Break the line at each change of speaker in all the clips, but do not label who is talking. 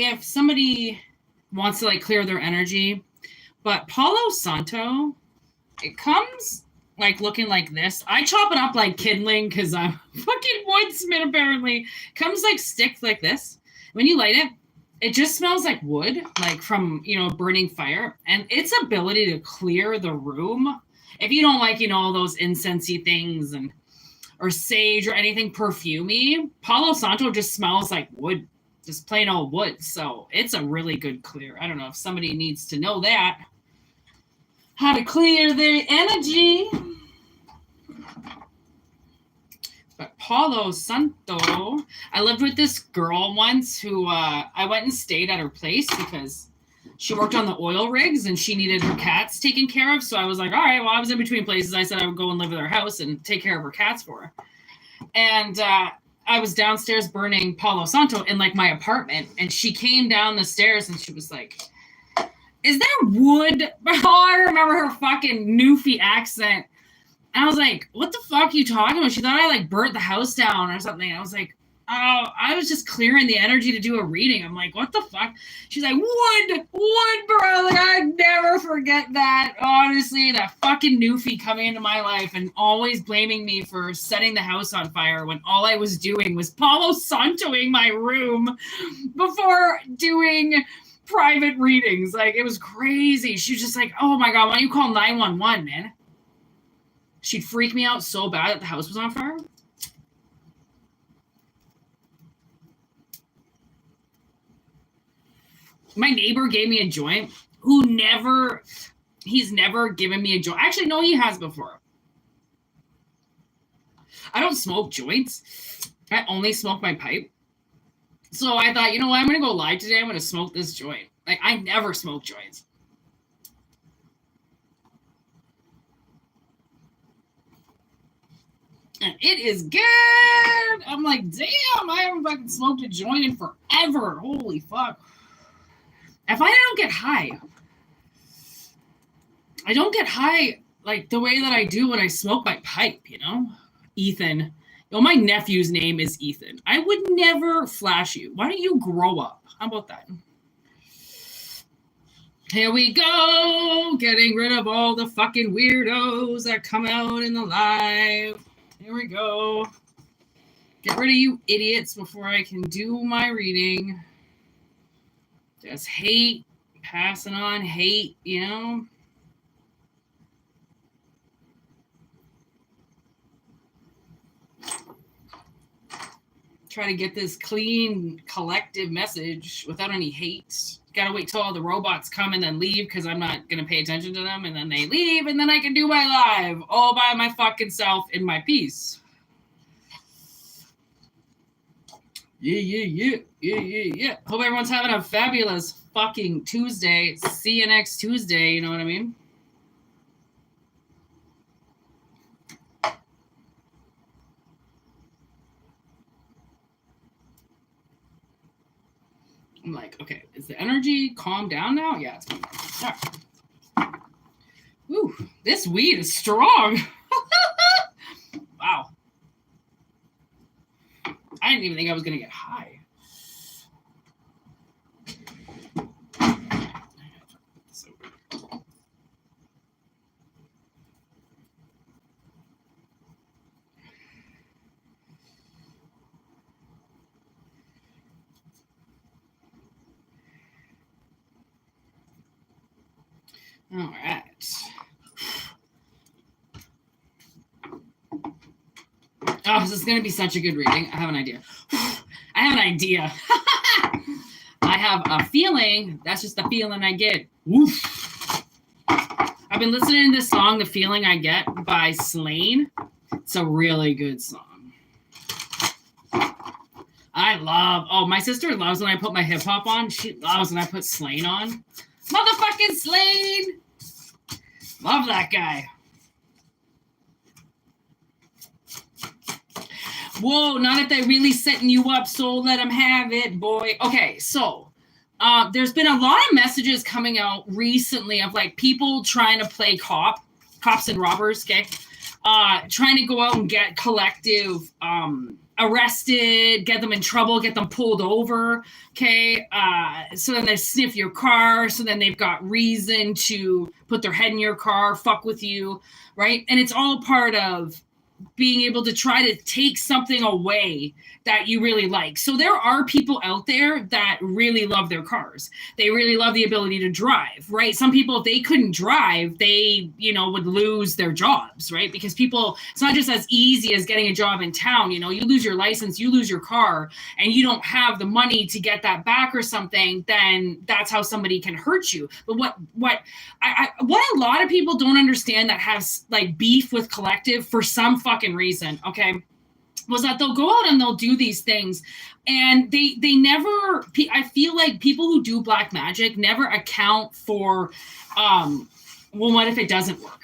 if somebody wants to like clear their energy, but Palo Santo, it comes like looking like this. I chop it up like kindling because I'm fucking woodsman apparently. Comes like sticks like this. When you light it, it just smells like wood, like from, you know, burning fire. And its ability to clear the room, if you don't like, you know, all those incensey things and or sage or anything perfumey, Palo Santo just smells like wood, just plain old wood. So it's a really good clear. I don't know if somebody needs to know that. How to clear their energy. But Palo Santo, I lived with this girl once who I went and stayed at her place because she worked on the oil rigs and she needed her cats taken care of. So I was like, all right, well, I was in between places. I said I would go and live at her house and take care of her cats for her. And I was downstairs burning Palo Santo in like my apartment. And she came down the stairs and she was like, is there wood? Oh, I remember her fucking Newfie accent. And I was like, what the fuck are you talking about? She thought I like burnt the house down or something. And I was like, oh, I was just clearing the energy to do a reading. I'm like, what the fuck? She's like, wood, bro. Like, I'd never forget that. Honestly, that fucking Newfie coming into my life and always blaming me for setting the house on fire when all I was doing was Palo Santoing my room before doing private readings. Like, it was crazy. She was just like, oh my God, why don't you call 911, man? She'd freak me out so bad that the house was on fire. My neighbor gave me a joint he's never given me a joint. Actually, no, he has before. I don't smoke joints. I only smoke my pipe. So I thought, you know what? I'm going to go live today. I'm going to smoke this joint. Like, I never smoke joints. And it is good. I'm like, damn, I haven't fucking smoked a joint in forever. Holy fuck. If I don't get high, I don't get high like the way that I do when I smoke my pipe, you know? Ethan. You know, my nephew's name is Ethan. I would never flash you. Why don't you grow up? How about that? Here we go. Getting rid of all the fucking weirdos that come out in the live. Here we go. Get rid of you idiots before I can do my reading. Just hate, passing on hate, you know? Try to get this clean, collective message without any hate. Gotta wait till all the robots come and then leave because I'm not gonna pay attention to them, and then they leave, and then I can do my live all by my fucking self in my peace. Yeah. Hope everyone's having a fabulous fucking Tuesday. See you next Tuesday, you know what I mean? I'm like, okay, is the energy calmed down now? Yeah, it's calmed down. All right. Ooh, this weed is strong. Wow. I didn't even think I was going to get high. All right. Oh, this is going to be such a good reading. I have an idea. I have a feeling. That's just the feeling I get. Oof. I've been listening to this song, The Feeling I Get by Slain. It's a really good song. My sister loves when I put my hip hop on. She loves when I put Slain on. Motherfucking Slain. Love that guy. Whoa, not if they're really setting you up, so let them have it, boy. Okay, so there's been a lot of messages coming out recently of like people trying to play cops and robbers, okay? Trying to go out and get collective arrested, get them in trouble, get them pulled over. Okay. So then they sniff your car. So then they've got reason to put their head in your car, fuck with you. Right. And it's all part of being able to try to take something away that you really like. So there are people out there that really love their cars. They really love the ability to drive, right? Some people, if they couldn't drive, they, would lose their jobs, right? Because people, it's not just as easy as getting a job in town. You lose your license, you lose your car, and you don't have the money to get that back or something, then that's how somebody can hurt you. But what a lot of people don't understand that have like beef with Collective for some fucking reason, okay, was that they'll go out and they'll do these things and they never, I feel like people who do black magic never account for well, what if it doesn't work?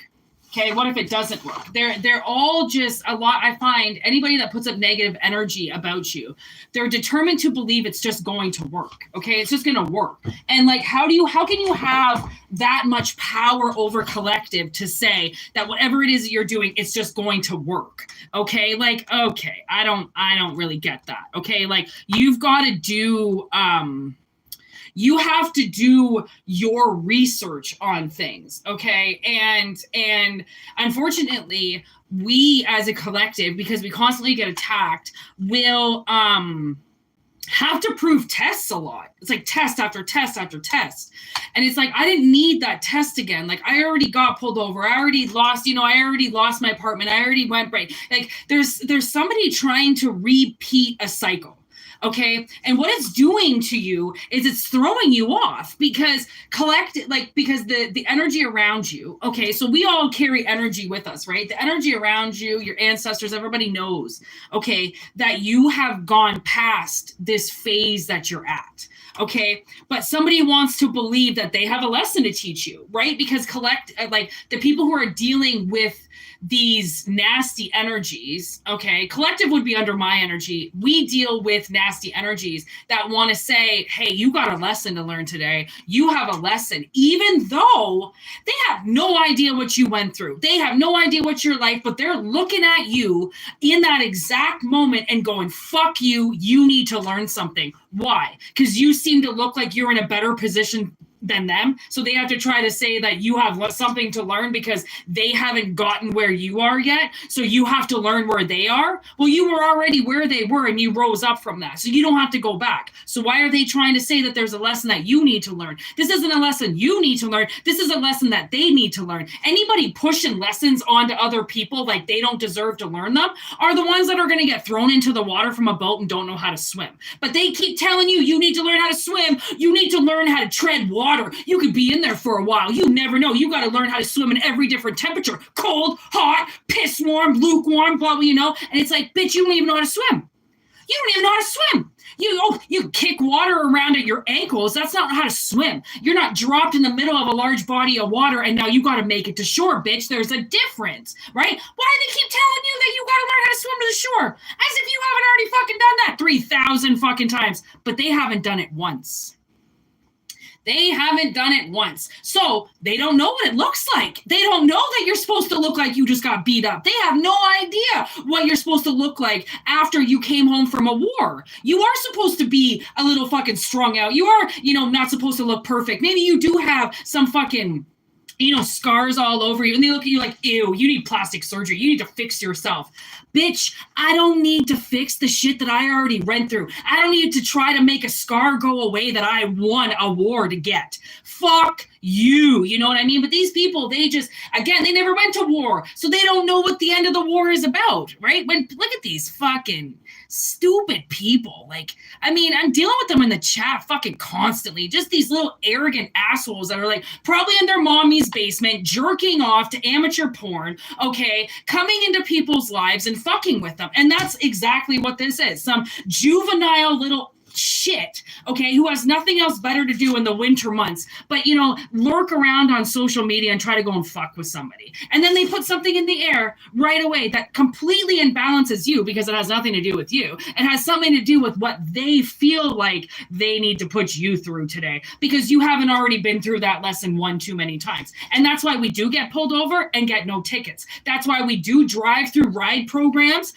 Okay, what if it doesn't work? They're all just a lot. I find anybody that puts up negative energy about you, they're determined to believe it's just going to work. Okay, it's just going to work. And like, how can you have that much power over Collective to say that whatever it is that you're doing, it's just going to work? Okay, like, okay, I don't really get that. Okay, like you've got to do you have to do your research on things, okay? And unfortunately, we as a collective, because we constantly get attacked, will have to prove tests a lot. It's like test after test after test. And it's like, I didn't need that test again. Like I already got pulled over. I already lost, I already lost my apartment. I already went break. Like there's somebody trying to repeat a cycle. Okay. And what it's doing to you is it's throwing you off because because the energy around you. Okay. So we all carry energy with us, right? The energy around you, your ancestors, everybody knows, okay, that you have gone past this phase that you're at. Okay. But somebody wants to believe that they have a lesson to teach you, right? Because the people who are dealing with these nasty energies, okay, Collective would be under my energy. We deal with nasty energies that want to say, hey, you got a lesson to learn today. You have a lesson, even though they have no idea what you went through. They have no idea what your life, but they're looking at you in that exact moment and going, fuck you, you need to learn something. Why? Because you seem to look like you're in a better position than them. So they have to try to say that you have something to learn because they haven't gotten where you are yet. So you have to learn where they are. Well, you were already where they were and you rose up from that. So you don't have to go back. So why are they trying to say that there's a lesson that you need to learn? This isn't a lesson you need to learn. This is a lesson that they need to learn. Anybody pushing lessons onto other people like they don't deserve to learn them are the ones that are going to get thrown into the water from a boat and don't know how to swim. But they keep telling you, you need to learn how to swim. You need to learn how to tread water. You could be in there for a while. You never know. You got to learn how to swim in every different temperature. Cold, hot, piss warm, lukewarm, blah, blah, And it's like, bitch, you don't even know how to swim. You don't even know how to swim. You kick water around at your ankles. That's not how to swim. You're not dropped in the middle of a large body of water and now you got to make it to shore, bitch. There's a difference, right? Why do they keep telling you that you got to learn how to swim to the shore? As if you haven't already fucking done that 3,000 fucking times. But they haven't done it once. They haven't done it once. So they don't know what it looks like. They don't know that you're supposed to look like you just got beat up. They have no idea what you're supposed to look like after you came home from a war. You are supposed to be a little fucking strung out. You are, not supposed to look perfect. Maybe you do have some fucking scars all over you. And they look at you like, ew, you need plastic surgery. You need to fix yourself. Bitch, I don't need to fix the shit that I already went through. I don't need to try to make a scar go away that I won a war to get. Fuck you. You know what I mean? But these people, they just, again, they never went to war. So they don't know what the end of the war is about, right? Look at these fucking stupid people. I'm dealing with them in the chat fucking constantly. Just these little arrogant assholes that are probably in their mommy's basement, jerking off to amateur porn, okay, coming into people's lives and fucking with them. And that's exactly what this is. Some juvenile little shit, okay, who has nothing else better to do in the winter months, but, you know, lurk around on social media and try to go and fuck with somebody. And then they put something in the air right away that completely imbalances you because it has nothing to do with you. It has something to do with what they feel like they need to put you through today because you haven't already been through that lesson one too many times. And that's why we do get pulled over and get no tickets. That's why we do drive through ride programs,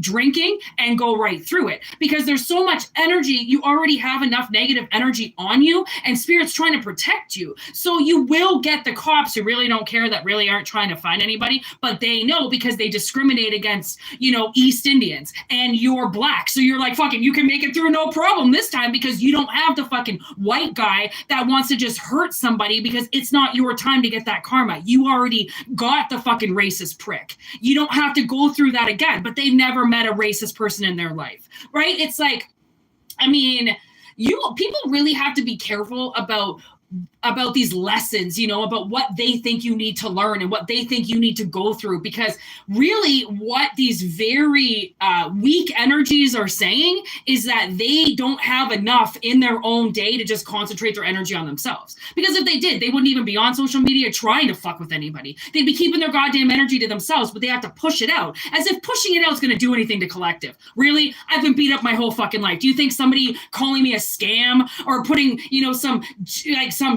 drinking, and go right through it because there's so much energy. You already have enough negative energy on you and spirit's trying to protect you. So you will get the cops who really don't care, that really aren't trying to find anybody, but they know because they discriminate against, you know, East Indians and you're black. So you're like, fucking, you can make it through no problem this time because you don't have the fucking white guy that wants to just hurt somebody because it's not your time to get that karma. You already got the fucking racist prick. You don't have to go through that again, but they've never met a racist person in their life, right? It's like, I mean, people really have to be careful about these lessons, you know, about what they think you need to learn and what they think you need to go through, because really what these very weak energies are saying is that they don't have enough in their own day to just concentrate their energy on themselves. Because if they did, they wouldn't even be on social media trying to fuck with anybody. They'd be keeping their goddamn energy to themselves, but they have to push it out as if pushing it out is going to do anything to collective. Really? I've been beat up my whole fucking life. Do you think somebody calling me a scam or putting, you know, some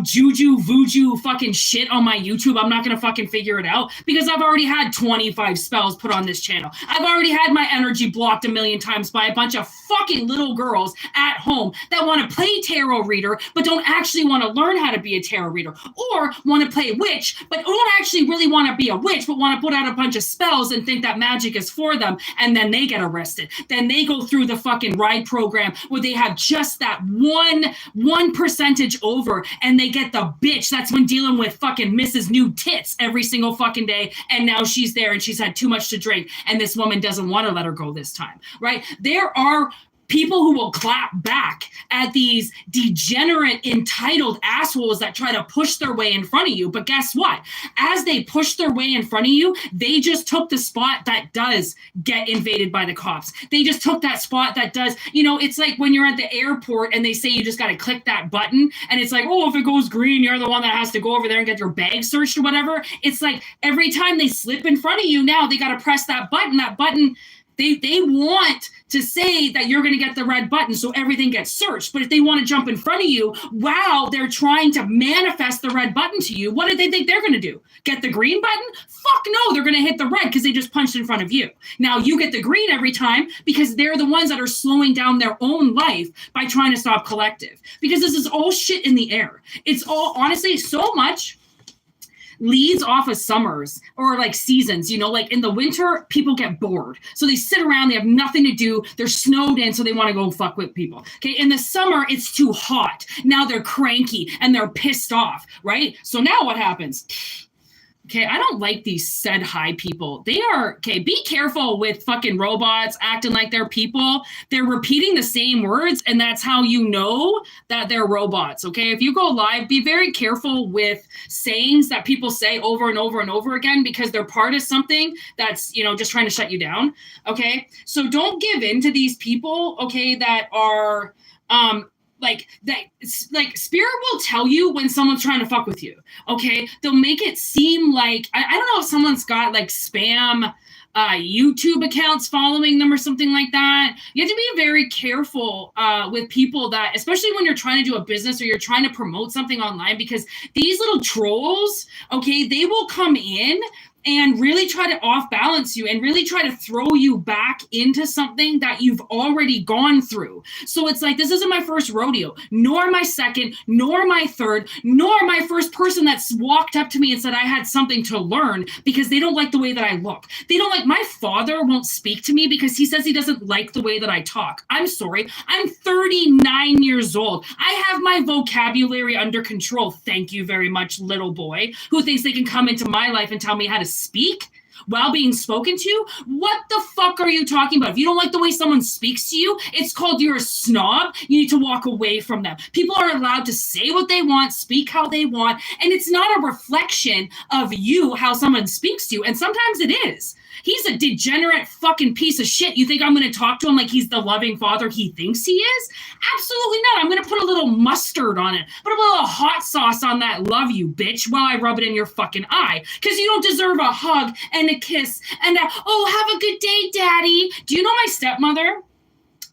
juju voodoo fucking shit on my YouTube, I'm not gonna fucking figure it out? Because I've already had 25 spells put on this channel. I've already had my energy blocked a million times by a bunch of fucking little girls at home that want to play tarot reader but don't actually want to learn how to be a tarot reader, or want to play witch but don't actually really want to be a witch but want to put out a bunch of spells and think that magic is for them, and then they get arrested. Then they go through the fucking ride program where they have just that one percentage over and they get the bitch that's been dealing with fucking Mrs. New Tits every single fucking day, and now she's there and she's had too much to drink and this woman doesn't want to let her go this time, right? There are people who will clap back at these degenerate, entitled assholes that try to push their way in front of you. But guess what? As they push their way in front of you, they just took the spot that does get invaded by the cops. They just took that spot that does, you know, it's like when you're at the airport and they say you just got to click that button and it's like, oh, if it goes green, you're the one that has to go over there and get your bag searched or whatever. It's like every time they slip in front of you, now they got to press that button. They want to say that you're going to get the red button so everything gets searched. But if they want to jump in front of you while they're trying to manifest the red button to you, what do they think they're going to do? Get the green button? Fuck no, they're going to hit the red because they just punched in front of you. Now you get the green every time because they're the ones that are slowing down their own life by trying to stop collective. Because this is all shit in the air. It's all, honestly, so much leads off of summers or like seasons, you know, like in the winter, people get bored. So they sit around, they have nothing to do. They're snowed in, so they want to go fuck with people. Okay. In the summer, it's too hot. Now they're cranky and they're pissed off, right? So now what happens? Okay, I don't like these said hi people. They are, okay, be careful with fucking robots acting like they're people. They're repeating the same words, and that's how you know that they're robots, okay? If you go live, be very careful with sayings that people say over and over and over again because they're part of something that's, you know, just trying to shut you down, okay? So don't give in to these people, okay, that are, like spirit will tell you when someone's trying to fuck with you. Okay. They'll make it seem like, I don't know if someone's got like spam YouTube accounts following them or something like that. You have to be very careful with people that, especially when you're trying to do a business or you're trying to promote something online, because these little trolls, okay, they will come in and really try to off balance you and really try to throw you back into something that you've already gone through. So it's like, this isn't my first rodeo, nor my second, nor my third, nor my first person that's walked up to me and said I had something to learn, because they don't like the way that I look. They don't like, my father won't speak to me because he says he doesn't like the way that I talk. I'm sorry. I'm 39 years old. I have my vocabulary under control. Thank you very much, little boy, who thinks they can come into my life and tell me how to speak while being spoken to. What the fuck are you talking about? If you don't like the way someone speaks to you, it's called you're a snob. You need to walk away from them. People are allowed to say what they want, speak how they want, and it's not a reflection of you how someone speaks to you. And sometimes it is. He's a degenerate fucking piece of shit. You think I'm going to talk to him like he's the loving father he thinks he is? Absolutely not. I'm going to put a little mustard on it. Put a little hot sauce on that love you, bitch, while I rub it in your fucking eye. Because you don't deserve a hug and a kiss and oh, have a good day, daddy. Do you know my stepmother?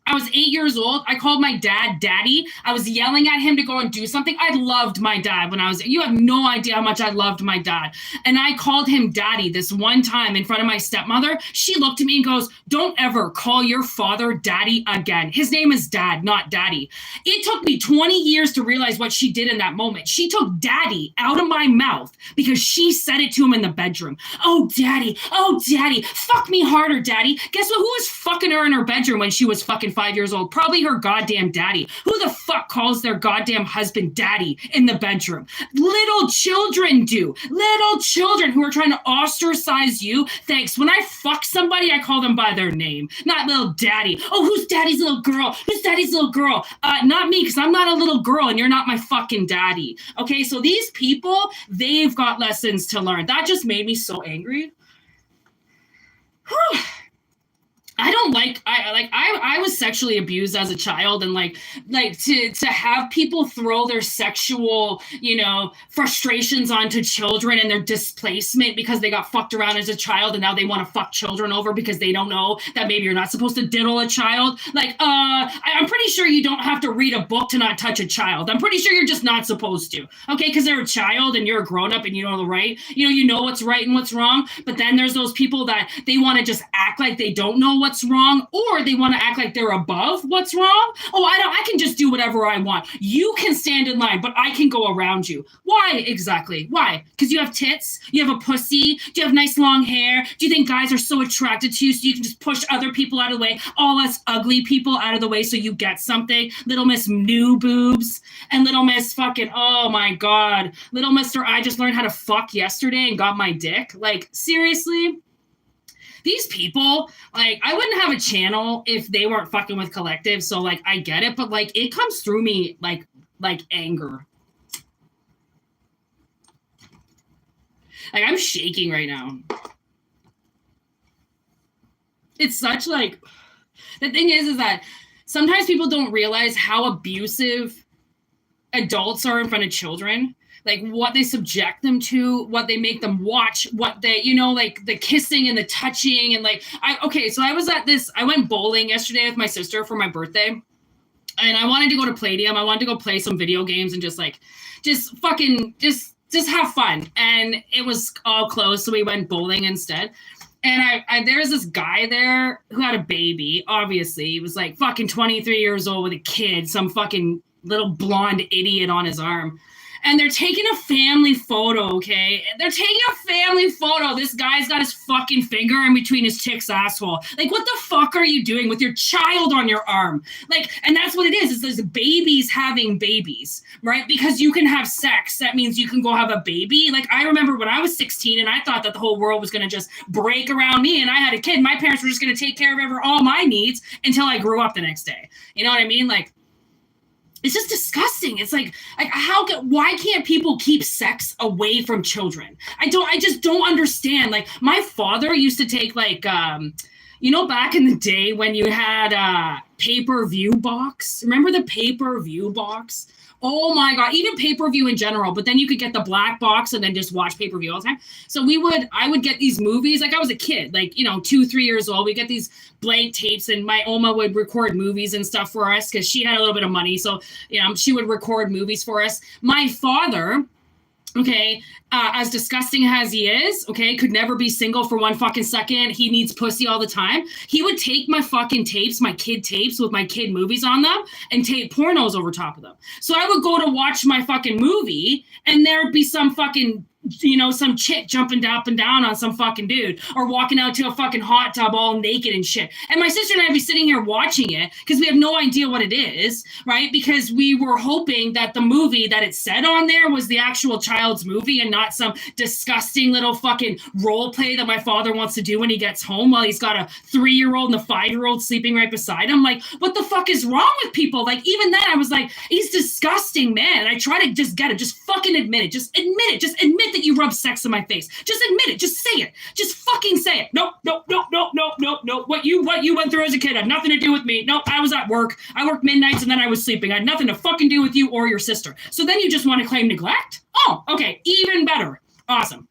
I was 8 years old. I called my dad daddy. I was yelling at him to go and do something. I loved my dad when I was, you have no idea how much I loved my dad. And I called him daddy this one time in front of my stepmother. She looked at me and goes, don't ever call your father daddy again. His name is dad, not daddy. It took me 20 years to realize what she did in that moment. She took daddy out of my mouth because she said it to him in the bedroom. Oh, daddy. Oh, daddy. Fuck me harder, daddy. Guess what? Who was fucking her in her bedroom when she was fucking 5 years old? Probably her goddamn daddy. Who the fuck calls their goddamn husband daddy in the bedroom? Little children do. Little children who are trying to ostracize you. Thanks. When I fuck somebody, I call them by their name, not little daddy. Oh, who's daddy's little girl? Who's daddy's little girl? Not me, because I'm not a little girl and you're not my fucking daddy. Okay, so these people, they've got lessons to learn. That just made me so angry. Whew. I don't like I was sexually abused as a child, and like to have people throw their sexual, frustrations onto children and their displacement because they got fucked around as a child and now they want to fuck children over because they don't know that maybe you're not supposed to diddle a child. I'm pretty sure you don't have to read a book to not touch a child. I'm pretty sure you're just not supposed to. Okay, because they're a child and you're a grown up and you know the right. You know what's right and what's wrong. But then there's those people that they want to just act like they don't know what's wrong, or they want to act like they're above what's wrong. Oh, I can just do whatever I want. You can stand in line, but I can go around you. Why exactly? Why? Because you have tits? You have a pussy? Do you have nice long hair? Do you think guys are so attracted to you so you can just push other people out of the way, all us ugly people out of the way so you get something? Little Miss New Boobs and Little Miss fucking, oh my God. Little Mr. I just learned how to fuck yesterday and got my dick. Like, seriously? These people, I wouldn't have a channel if they weren't fucking with Collective. So, I get it, but, it comes through me like anger. I'm shaking right now. It's such, the thing is that sometimes people don't realize how abusive adults are in front of children. What they subject them to, what they make them watch, what they, the kissing and the touching. And so I went bowling yesterday with my sister for my birthday. And I wanted to go to Palladium. I wanted to go play some video games and just have fun. And it was all closed. So we went bowling instead. And there's this guy there who had a baby. Obviously, he was fucking 23 years old with a kid, some fucking little blonde idiot on his arm. And they're taking a family photo, okay? They're taking a family photo. This guy's got his fucking finger in between his chick's asshole. What the fuck are you doing with your child on your arm? And that's what it is. It's those babies having babies, right? Because you can have sex. That means you can go have a baby. I remember when I was 16 and I thought that the whole world was going to just break around me and I had a kid. My parents were just going to take care of all my needs until I grew up the next day. You know what I mean? It's just disgusting. It's why can't people keep sex away from children? I just don't understand. My father used to take back in the day when you had pay-per-view box. Remember the pay-per-view box? Oh my God, even pay-per-view in general, but then you could get the black box and then just watch pay-per-view all the time. So I would get these movies, I was a kid, 2, 3 years old. We get these blank tapes and my Oma would record movies and stuff for us because she had a little bit of money. So, she would record movies for us. My father, okay, as disgusting as he is, okay, could never be single for one fucking second. He needs pussy all the time. He would take my fucking tapes, my kid tapes with my kid movies on them and tape pornos over top of them. So I would go to watch my fucking movie and there'd be some fucking some chick jumping up and down on some fucking dude or walking out to a fucking hot tub all naked and shit. And my sister and I would be sitting here watching it because we have no idea what it is, right? Because we were hoping that the movie that it said on there was the actual child's movie and not some disgusting little fucking role play that my father wants to do when he gets home while he's got a 3-year-old and a 5-year-old sleeping right beside him. What the fuck is wrong with people? Even then I was he's disgusting, man. And I try to just get it. Just fucking admit it. Just admit that you rubbed sex in my face. Just admit it. Just say it. Just fucking say it. Nope. What you went through as a kid had nothing to do with me. Nope, I was at work. I worked midnights and then I was sleeping. I had nothing to fucking do with you or your sister. So then you just want to claim neglect? Oh, okay. Even better. Awesome.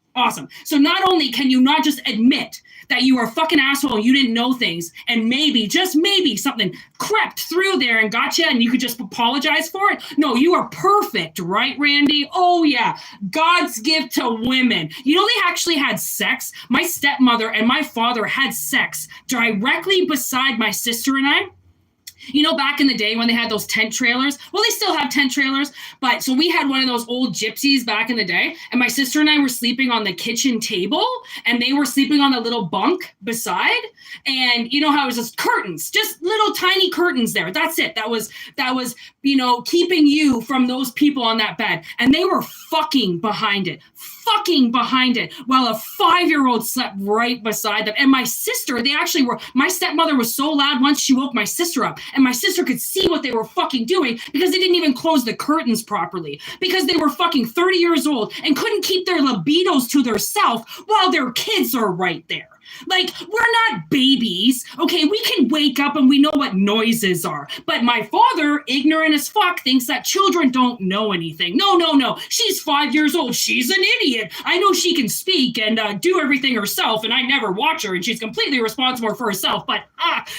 So not only can you not just admit that you are a fucking asshole and you didn't know things, and maybe, just maybe, something crept through there and got you and you could just apologize for it. No, you are perfect, right, Randy? Oh, yeah. God's gift to women. You know, they actually had sex. My stepmother and my father had sex directly beside my sister and I. You know, back in the day when they had those tent trailers, well, they still have tent trailers, but so we had one of those old gypsies back in the day, and my sister and I were sleeping on the kitchen table, and they were sleeping on the little bunk beside, and you know how it was just curtains, just little tiny curtains there. That's it. That was, you know, keeping you from those people on that bed, and they were fucking behind it while a 5-year-old slept right beside them. And my sister, my stepmother was so loud once she woke my sister up, and my sister could see what they were fucking doing because they didn't even close the curtains properly, because they were fucking 30 years old and couldn't keep their libidos to themselves while their kids are right there. Like, we're not babies, okay? We can wake up and we know what noises are. But my father, ignorant as fuck, thinks that children don't know anything. No. She's 5 years old. She's an idiot. I know she can speak and do everything herself, and I never watch her, and she's completely responsible for herself, but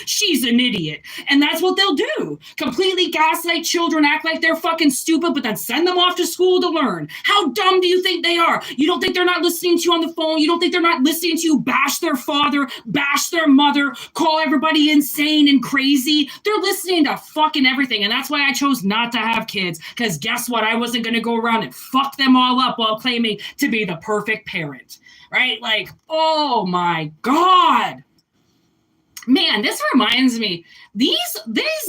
she's an idiot. And that's what they'll do. Completely gaslight children, act like they're fucking stupid, but then send them off to school to learn. How dumb do you think they are? You don't think they're not listening to you on the phone? You don't think they're not listening to you bash their father, bash their mother, call everybody insane and crazy? They're listening to fucking everything. And that's why I chose not to have kids, because guess what? I wasn't going to go around and fuck them all up while claiming to be the perfect parent, right? Like, oh my God. Man, this reminds me, these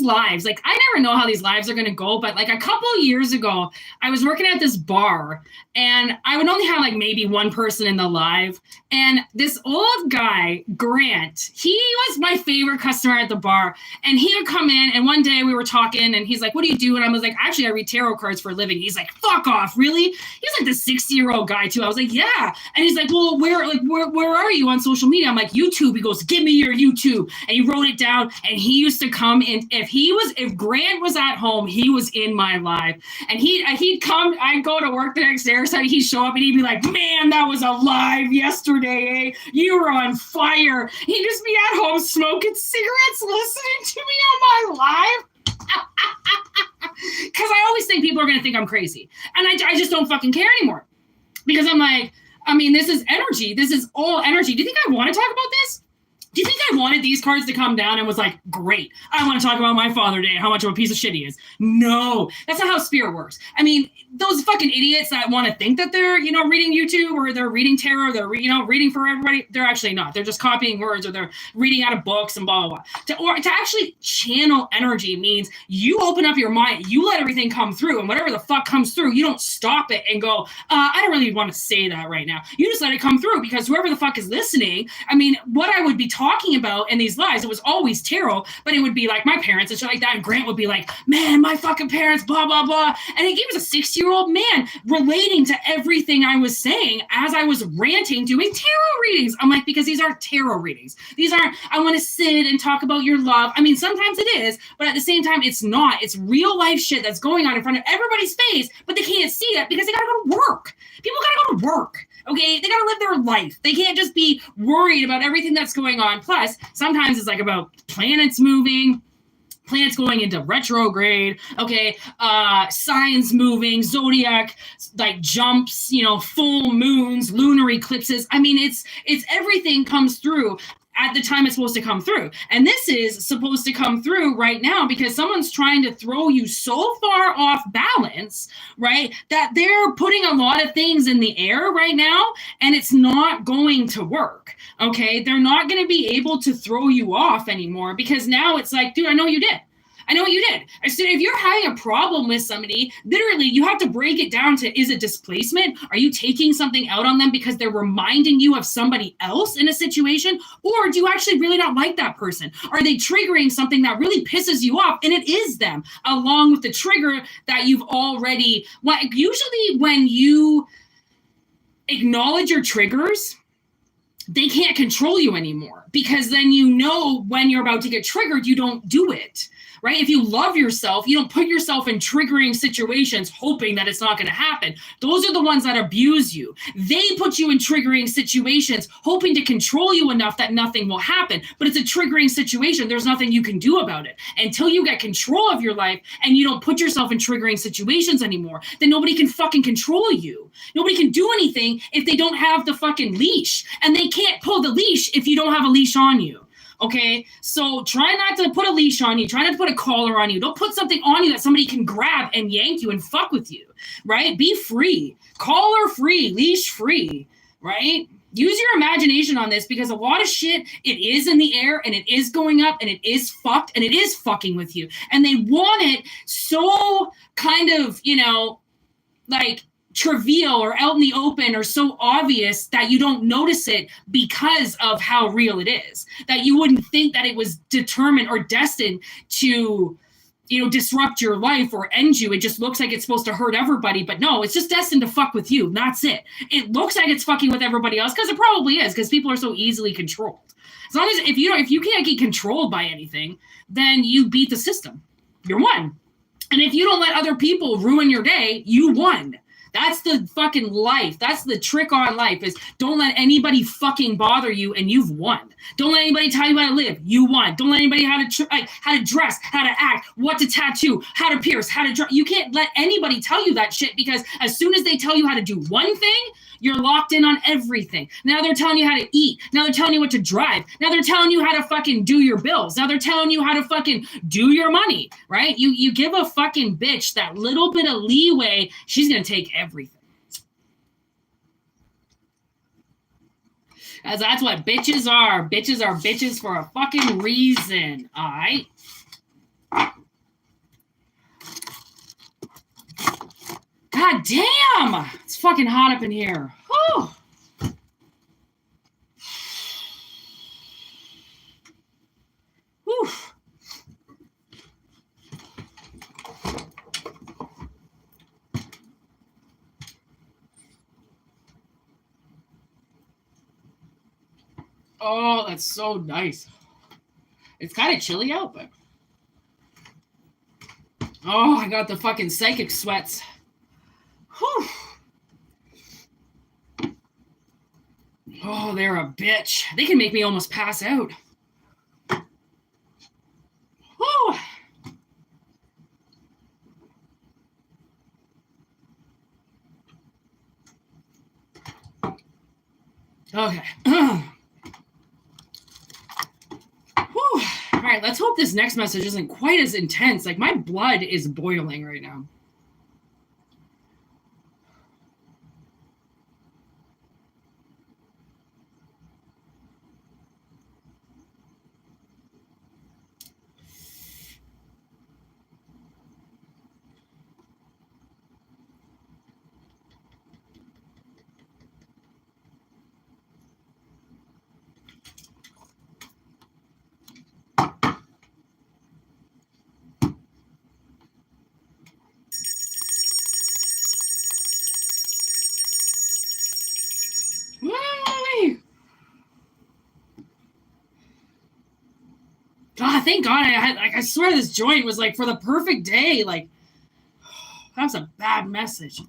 lives, like, I never know how these lives are going to go, but like a couple of years ago, I was working at this bar, and I would only have like maybe one person in the live, and this old guy, Grant, he was my favorite customer at the bar, and he would come in, and one day we were talking, and he's like, what do you do? And I was like, actually, I read tarot cards for a living. He's like, fuck off, really? He's like the 60-year-old guy too. I was like, yeah. And he's like, well, where are you on social media? I'm like, YouTube. He goes, give me your YouTube. And he wrote it down, and he used to come in. If Grant was at home, he was in my live, and he'd come. I'd go to work the next day or something. He'd show up and he'd be like, man, that was a live yesterday. Eh? You were on fire. He'd just be at home smoking cigarettes, listening to me on my live. Because I always think people are going to think I'm crazy, and I just don't fucking care anymore, because I'm like, I mean, this is energy. This is all energy. Do you think I want to talk about this? Do you think I wanted these cards to come down and was like, great, I want to talk about my father today, how much of a piece of shit he is? No, that's not how spirit works. I mean, those fucking idiots that want to think that they're, you know, reading YouTube, or they're reading tarot, they're, you know, reading for everybody, they're actually not. They're just copying words, or they're reading out of books and blah, blah, blah. To actually channel energy means you open up your mind, you let everything come through, and whatever the fuck comes through, you don't stop it and go, I don't really want to say that right now. You just let it come through, because whoever the fuck is listening, I mean, what I would be talking about in these lives, it was always tarot, but it would be like my parents and shit like that, and Grant would be like, man, my fucking parents, blah, blah, blah. And he was a 6-year-old man relating to everything I was saying as I was ranting, doing tarot readings. I'm like, because these aren't tarot readings. These aren't, I want to sit and talk about your love. I mean, sometimes it is, but at the same time, it's not. It's real life shit that's going on in front of everybody's face, but they can't see it because they gotta go to work. People gotta go to work. Okay, they gotta live their life. They can't just be worried about everything that's going on. Plus, sometimes it's like about planets moving, planets going into retrograde, okay, signs moving, zodiac like jumps, you know, full moons, lunar eclipses. I mean, it's everything comes through at the time it's supposed to come through. And this is supposed to come through right now because someone's trying to throw you so far off balance, right, that they're putting a lot of things in the air right now, and it's not going to work, okay? They're not going to be able to throw you off anymore, because now it's like, dude, I know you did. I know what you did. I said, if you're having a problem with somebody, literally, you have to break it down to, is it displacement? Are you taking something out on them because they're reminding you of somebody else in a situation? Or do you actually really not like that person? Are they triggering something that really pisses you off? And it is them, along with the trigger that you've already, usually when you acknowledge your triggers, they can't control you anymore, because then you know when you're about to get triggered, you don't do it, right? If you love yourself, you don't put yourself in triggering situations hoping that it's not going to happen. Those are the ones that abuse you. They put you in triggering situations hoping to control you enough that nothing will happen. But it's a triggering situation. There's nothing you can do about it. Until you get control of your life and you don't put yourself in triggering situations anymore, then nobody can fucking control you. Nobody can do anything if they don't have the fucking leash. And they can't pull the leash if you don't have a leash on you. Okay, so try not to put a leash on you. Try not to put a collar on you. Don't put something on you that somebody can grab and yank you and fuck with you, right? Be free. Collar free, leash free, right? Use your imagination on this, because a lot of shit, it is in the air and it is going up and it is fucked and it is fucking with you. And they want it so kind of, you know, like trivial or out in the open or so obvious that you don't notice it because of how real it is, that you wouldn't think that it was determined or destined to, you know, disrupt your life or end you. It just looks like it's supposed to hurt everybody, but no, it's just destined to fuck with you. That's it. It looks like it's fucking with everybody else, because it probably is, because people are so easily controlled. As long as if you can't get controlled by anything, then you beat the system. You're won. And if you don't let other people ruin your day, you won. That's the fucking life. That's the trick on life, is don't let anybody fucking bother you and you've won. Don't let anybody tell you how to live. You won. Don't let anybody how to dress, how to act, what to tattoo, how to pierce, how to draw. You can't let anybody tell you that shit, because as soon as they tell you how to do one thing, you're locked in on everything. Now they're telling you how to eat. Now they're telling you what to drive. Now they're telling you how to fucking do your bills. Now they're telling you how to fucking do your money, right? You give a fucking bitch that little bit of leeway, she's going to take everything. As that's what bitches are. Bitches are bitches for a fucking reason, all right? God damn! It's fucking hot up in here. Whew. Whew. Oh, that's so nice. It's kind of chilly out, but... Oh, I got the fucking psychic sweats. Whew. Oh, they're a bitch. They can make me almost pass out. Whew. Okay. Whew. All right, let's hope this next message isn't quite as intense. Like, my blood is boiling right now. God, thank God. I swear this joint was like for the perfect day. Like, that was a bad message.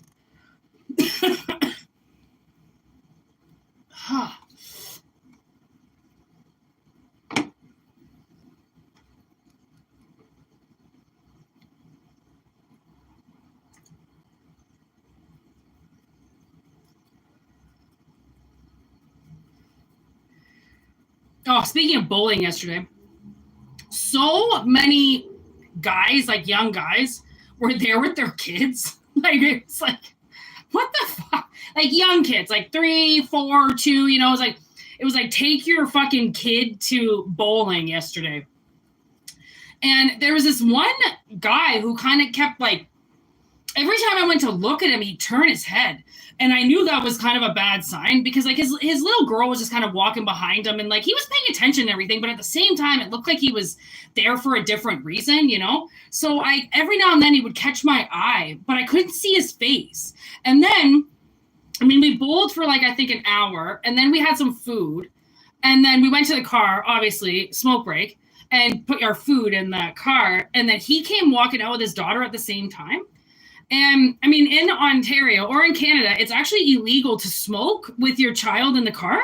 Oh, speaking of bowling yesterday, so many guys, like young guys, were there with their kids. Like, it's like, what the fuck? Like, young kids, like 3, 4, 2, you know, it was like take your fucking kid to bowling yesterday. And there was this one guy who kind of kept like, every time I went to look at him, he'd turn his head. And I knew that was kind of a bad sign, because like his little girl was just kind of walking behind him, and like he was paying attention and everything, but at the same time, it looked like he was there for a different reason, you know? So every now and then he would catch my eye, but I couldn't see his face. And then I mean, we bowled for like, I think an hour, and then we had some food. And then we went to the car, obviously, smoke break, and put our food in the car. And then he came walking out with his daughter at the same time. And I mean, in Ontario or in Canada, it's actually illegal to smoke with your child in the car.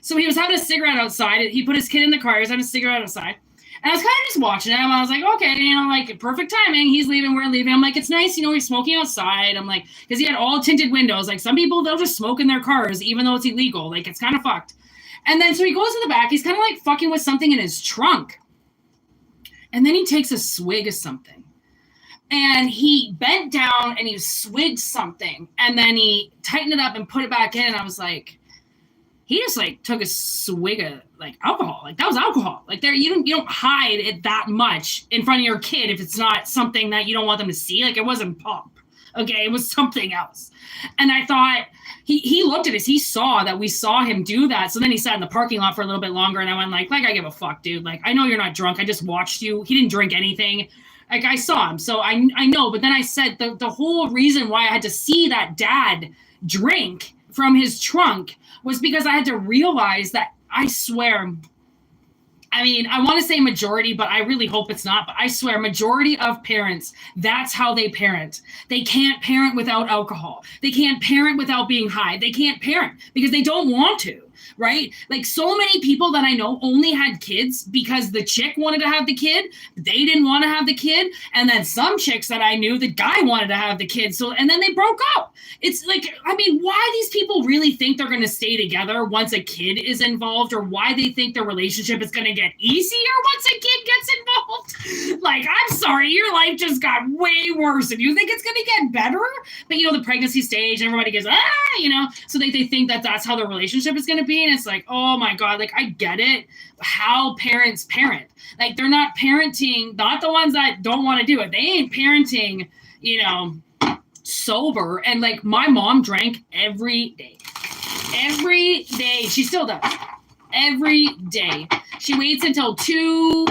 So he was having a cigarette outside. He put his kid in the car. He was having a cigarette outside. And I was kind of just watching him. I was like, okay, like perfect timing. He's leaving, we're leaving. I'm like, it's nice, he's smoking outside. I'm like, because he had all tinted windows. Like some people, they'll just smoke in their cars, even though it's illegal. Like it's kind of fucked. And then so he goes to the back. He's kind of like fucking with something in his trunk. And then he takes a swig of something. And he bent down and he swigged something. And then he tightened it up and put it back in. And I was like, he just like took a swig of like alcohol. Like that was alcohol. Like there, you don't hide it that much in front of your kid if it's not something that you don't want them to see. Like it wasn't pop. Okay, it was something else. And I thought he looked at us. He saw that we saw him do that. So then he sat in the parking lot for a little bit longer. And I went like I give a fuck, dude. Like I know you're not drunk. I just watched you. He didn't drink anything. Like I saw him. So I know. But then I said the whole reason why I had to see that dad drink from his trunk was because I had to realize that, I swear, I mean, I want to say majority, but I really hope it's not. But I swear, majority of parents, that's how they parent. They can't parent without alcohol. They can't parent without being high. They can't parent because they don't want to, right? Like so many people that I know only had kids because the chick wanted to have the kid. They didn't want to have the kid. And then some chicks that I knew, the guy wanted to have the kid. So, and then they broke up. It's like, I mean, why these people really think they're going to stay together once a kid is involved, or why they think their relationship is going to get easier once a kid gets involved. Like, I'm sorry, your life just got way worse and you think it's going to get better. But, the pregnancy stage, everybody goes, so they think that that's how their relationship is going to be. And it's like, oh my God, like I get it. How parents parent. Like they're not parenting, not the ones that don't want to do it. They ain't parenting, sober. And like my mom drank every day. Every day. She still does. Every day. She waits until 2,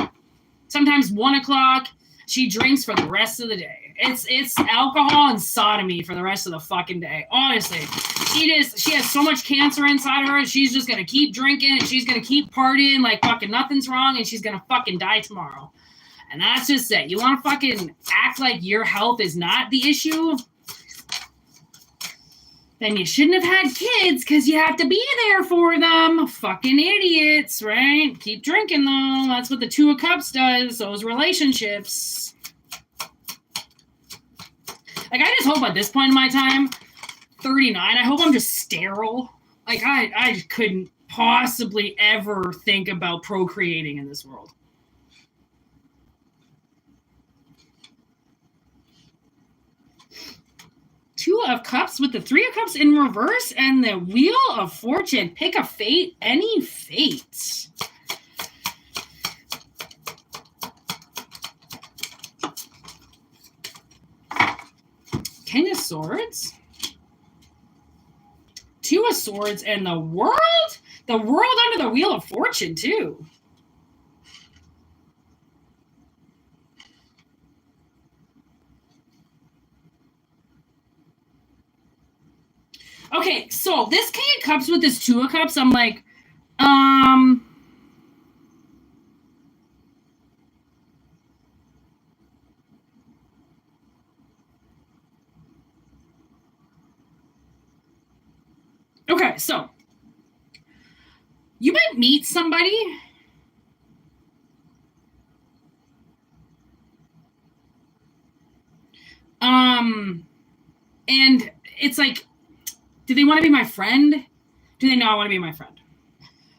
sometimes 1 o'clock. She drinks for the rest of the day. It's alcohol and sodomy for the rest of the fucking day. Honestly. She has so much cancer inside her, and she's just gonna keep drinking and she's gonna keep partying like fucking nothing's wrong, and she's gonna fucking die tomorrow. And that's just it. You wanna fucking act like your health is not the issue? Then you shouldn't have had kids because you have to be there for them. Fucking idiots, right? Keep drinking though. That's what the 2 of Cups does, those relationships. Like, I just hope at this point in my time, 39, I hope I'm just sterile. Like, I couldn't possibly ever think about procreating in this world. Two of Cups with the 3 of Cups in reverse and the Wheel of Fortune. Pick a fate, any fate. King of Swords. 2 of Swords and the World. The World under the Wheel of Fortune, too. Okay, so this King of Cups with this 2 of Cups, I'm like, okay, so you might meet somebody and it's like, do they want to be my friend? Do they not want to be my friend?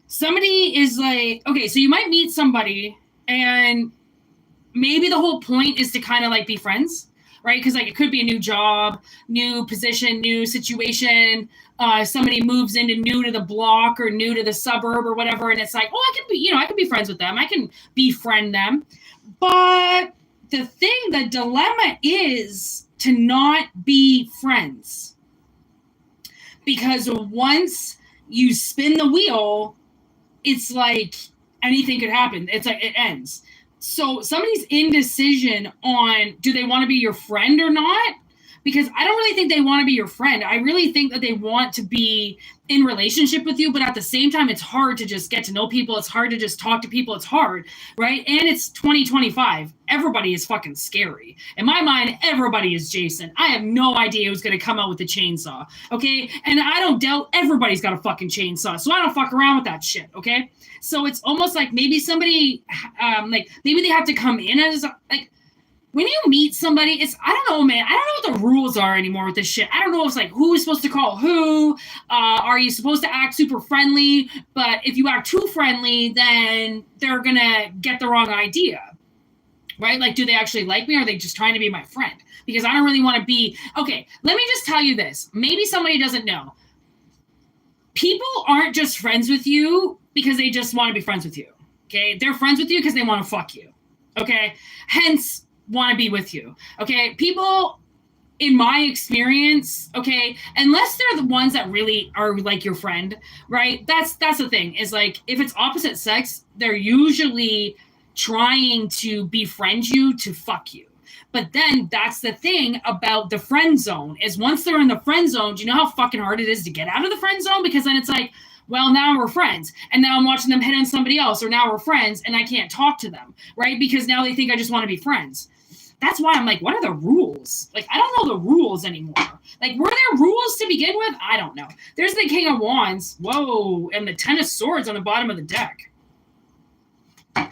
Somebody is like, okay, so you might meet somebody and maybe the whole point is to kind of like be friends, right? Because like it could be a new job, new position, new situation. Somebody moves into new to the block or new to the suburb or whatever. And it's like, oh, I can be friends with them. I can befriend them. But the dilemma is to not be friends. Because once you spin the wheel, it's like anything could happen. It's like it ends. So somebody's indecision on do they want to be your friend or not? because I don't really think they want to be your friend. I really think that they want to be in relationship with you, but at the same time, it's hard to just get to know people. It's hard to just talk to people. It's hard, right? And it's 2025. Everybody is fucking scary. In my mind, everybody is Jason. I have no idea who's going to come out with a chainsaw, okay? And I don't doubt everybody's got a fucking chainsaw, so I don't fuck around with that shit, okay? So it's almost like maybe somebody, like maybe they have to come in as like, when you meet somebody, it's, I don't know, man. I don't know what the rules are anymore with this shit. I don't know if it's like who is supposed to call who. Are you supposed to act super friendly? But if you act too friendly, then they're going to get the wrong idea, right? Like, do they actually like me, or are they just trying to be my friend? Because I don't really want to be, okay, let me just tell you this. Maybe somebody doesn't know. People aren't just friends with you because they just want to be friends with you, okay? They're friends with you because they want to fuck you, okay? Hence, want to be with you, okay? People, in my experience, okay, unless they're the ones that really are like your friend, right? That's the thing, is like, if it's opposite sex, they're usually trying to befriend you to fuck you. But then that's the thing about the friend zone, is once they're in the friend zone, do you know how fucking hard it is to get out of the friend zone? Because then it's like, well, now we're friends, and now I'm watching them hit on somebody else, or now we're friends and I can't talk to them, right? Because now they think I just want to be friends. That's why I'm like, what are the rules? Like, I don't know the rules anymore. Like, were there rules to begin with? I don't know. There's the King of Wands. Whoa. And the Ten of Swords on the bottom of the deck. I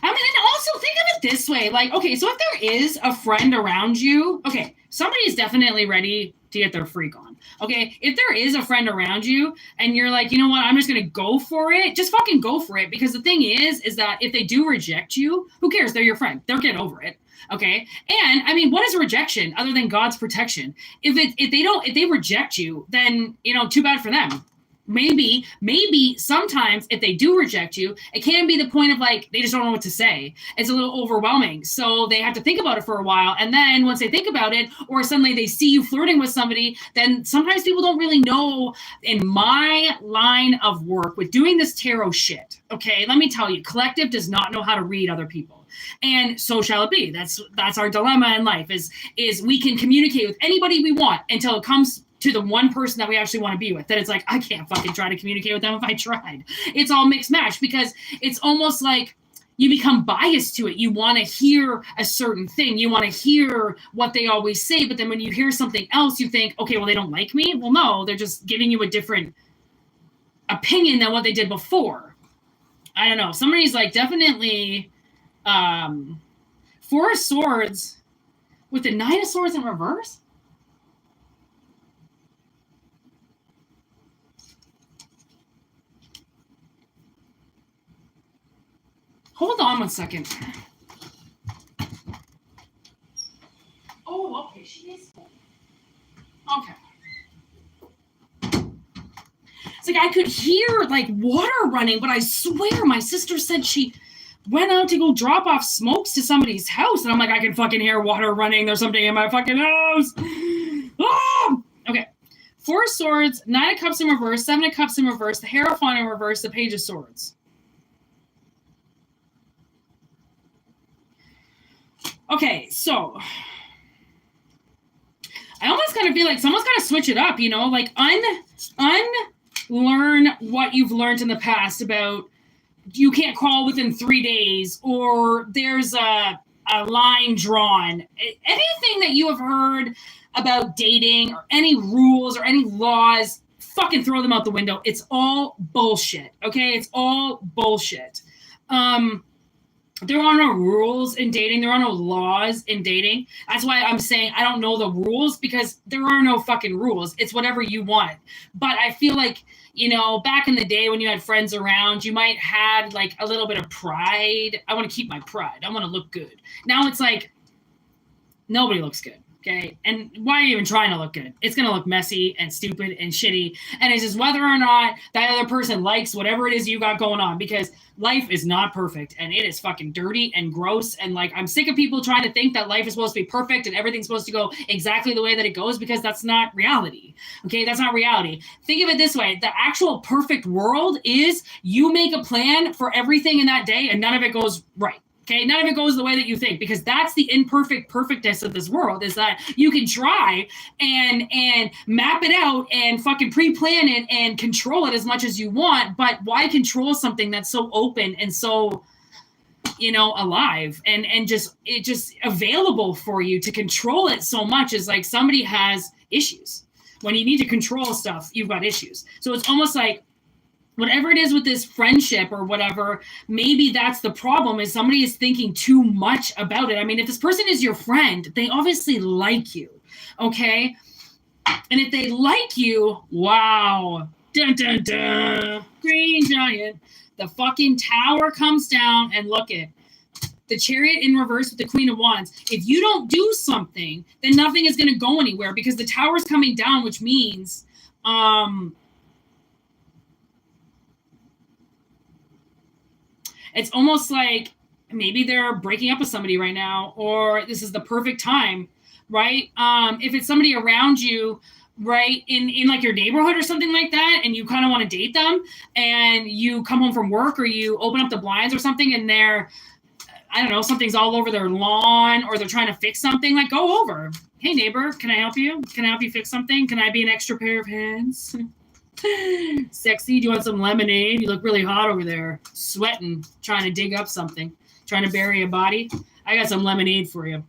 mean, and also think of it this way. Like, okay, so if there is a friend around you, okay, somebody is definitely ready to get their freak on. Okay, if there is a friend around you and you're like, you know what, I'm just going to go for it, just fucking go for it. Because the thing is that if they do reject you, who cares? They're your friend. They'll get over it. Okay. And I mean, what is rejection other than God's protection? If they reject you, then, you know, too bad for them. Maybe sometimes if they do reject you, it can be the point of like, they just don't know what to say. It's a little overwhelming. So they have to think about it for a while. And then once they think about it, or suddenly they see you flirting with somebody, then sometimes people don't really know. In my line of work with doing this tarot shit, okay, let me tell you, collective does not know how to read other people. And so shall it be. That's our dilemma in life, is we can communicate with anybody we want until it comes to the one person that we actually want to be with. That it's like, I can't fucking try to communicate with them if I tried. It's all mixed match, because it's almost like you become biased to it. You want to hear a certain thing. You want to hear what they always say. But then when you hear something else, you think, okay, well, they don't like me. Well, no, they're just giving you a different opinion than what they did before. I don't know. Somebody's like, definitely Four of Swords with the Nine of Swords in reverse. Hold on one second. Oh, okay. She is. Okay. It's like I could hear like water running, but I swear my sister said she went out to go drop off smokes to somebody's house. And I'm like, I can fucking hear water running. There's something in my fucking house. Oh! Okay. Four of Swords, Nine of Cups in reverse, Seven of Cups in reverse, the Hierophant in reverse, the Page of Swords. Okay, so I almost kind of feel like someone's got to switch it up, you know, like unlearn what you've learned in the past about you can't call within 3 days, or there's a line drawn. Anything that you have heard about dating, or any rules or any laws, fucking throw them out the window. It's all bullshit, okay? It's all bullshit. There are no rules in dating. There are no laws in dating. That's why I'm saying I don't know the rules, because there are no fucking rules. It's whatever you want. But I feel like, you know, back in the day when you had friends around, you might had like a little bit of pride. I want to keep my pride. I want to look good. Now it's like nobody looks good. Okay. And why are you even trying to look good? It's going to look messy and stupid and shitty. And it's just whether or not that other person likes whatever it is you got going on, because life is not perfect and it is fucking dirty and gross. And like, I'm sick of people trying to think that life is supposed to be perfect and everything's supposed to go exactly the way that it goes, because that's not reality. Okay. That's not reality. Think of it this way. The actual perfect world is you make a plan for everything in that day and none of it goes right. Okay, none of it goes the way that you think, because that's the perfectness of this world, is that you can try and map it out and fucking pre-plan it and control it as much as you want, but why control something that's so open and so, you know, alive and just available for you to control it so much? Is like somebody has issues. When you need to control stuff, you've got issues. So it's almost like, whatever it is with this friendship or whatever, maybe that's the problem, is somebody is thinking too much about it. I mean, if this person is your friend, they obviously like you, okay? And if they like you, wow, dun, dun, dun, Green Giant, the fucking tower comes down, and look it. The Chariot in reverse with the Queen of Wands. If you don't do something, then nothing is going to go anywhere, because the tower's coming down, which means, it's almost like maybe they're breaking up with somebody right now, or this is the perfect time, right? If it's somebody around you, right, in like your neighborhood or something like that, and you kind of want to date them, and you come home from work, or you open up the blinds or something, and they're, I don't know, something's all over their lawn, or they're trying to fix something, like, go over. Hey, neighbor, can I help you? Can I help you fix something? Can I be an extra pair of hands? Sexy, do you want some lemonade? You look really hot over there, sweating, trying to dig up something, trying to bury a body. I got some lemonade for you.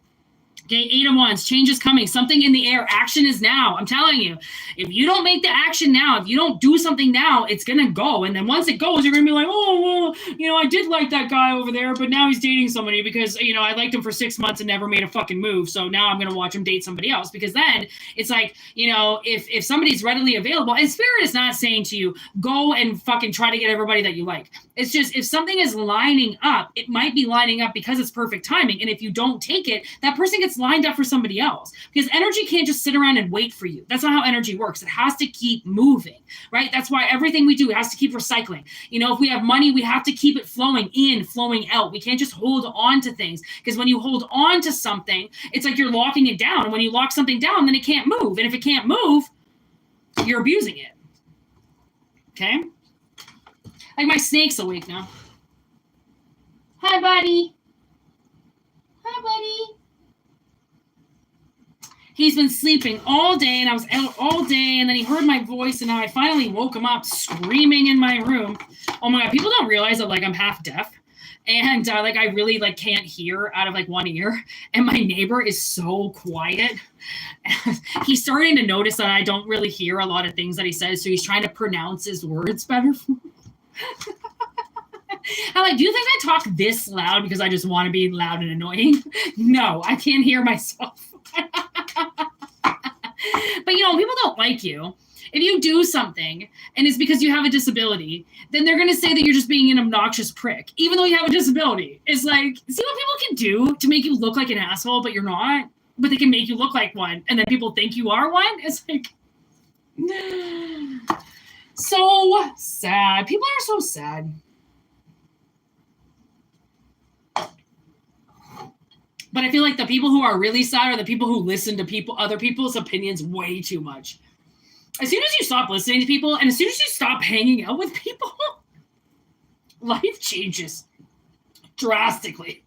Okay, 8 of Wands, change is coming. Something in the air. Action is now. I'm telling you, if you don't make the action now, if you don't do something now, it's going to go. And then once it goes, you're going to be like, oh, well, you know, I did like that guy over there, but now he's dating somebody because, you know, I liked him for 6 months and never made a fucking move. So now I'm going to watch him date somebody else. Because then it's like, you know, if somebody's readily available, and Spirit is not saying to you, go and fucking try to get everybody that you like. It's just, if something is lining up, it might be lining up because it's perfect timing. And if you don't take it, that person gets lined up for somebody else, because energy can't just sit around and wait for you. That's not how energy works. It has to keep moving, right? That's why everything we do has to keep recycling. You know, if we have money, we have to keep it flowing in, flowing out. We can't just hold on to things, because when you hold on to something, it's like you're locking it down. And when you lock something down, then it can't move. And if it can't move, you're abusing it. Okay? Like, my snake's awake now. Hi, buddy. Hi, buddy. He's been sleeping all day, and I was out all day, and then he heard my voice, and now I finally woke him up screaming in my room. Oh my God, people don't realize that, like, I'm half deaf, and like, I really, like, can't hear out of, like, one ear, and my neighbor is so quiet. He's starting to notice that I don't really hear a lot of things that he says, so he's trying to pronounce his words better for me. I'm like, do you think I talk this loud because I just want to be loud and annoying? No, I can't hear myself. But, you know, people don't like you. If you do something and it's because you have a disability, then they're going to say that you're just being an obnoxious prick, even though you have a disability. It's like, see what people can do to make you look like an asshole, but you're not, but they can make you look like one. And then people think you are one. It's like, so sad. People are so sad. But I feel like the people who are really sad are the people who listen to other people's opinions way too much. As soon as you stop listening to people, and as soon as you stop hanging out with people, life changes drastically.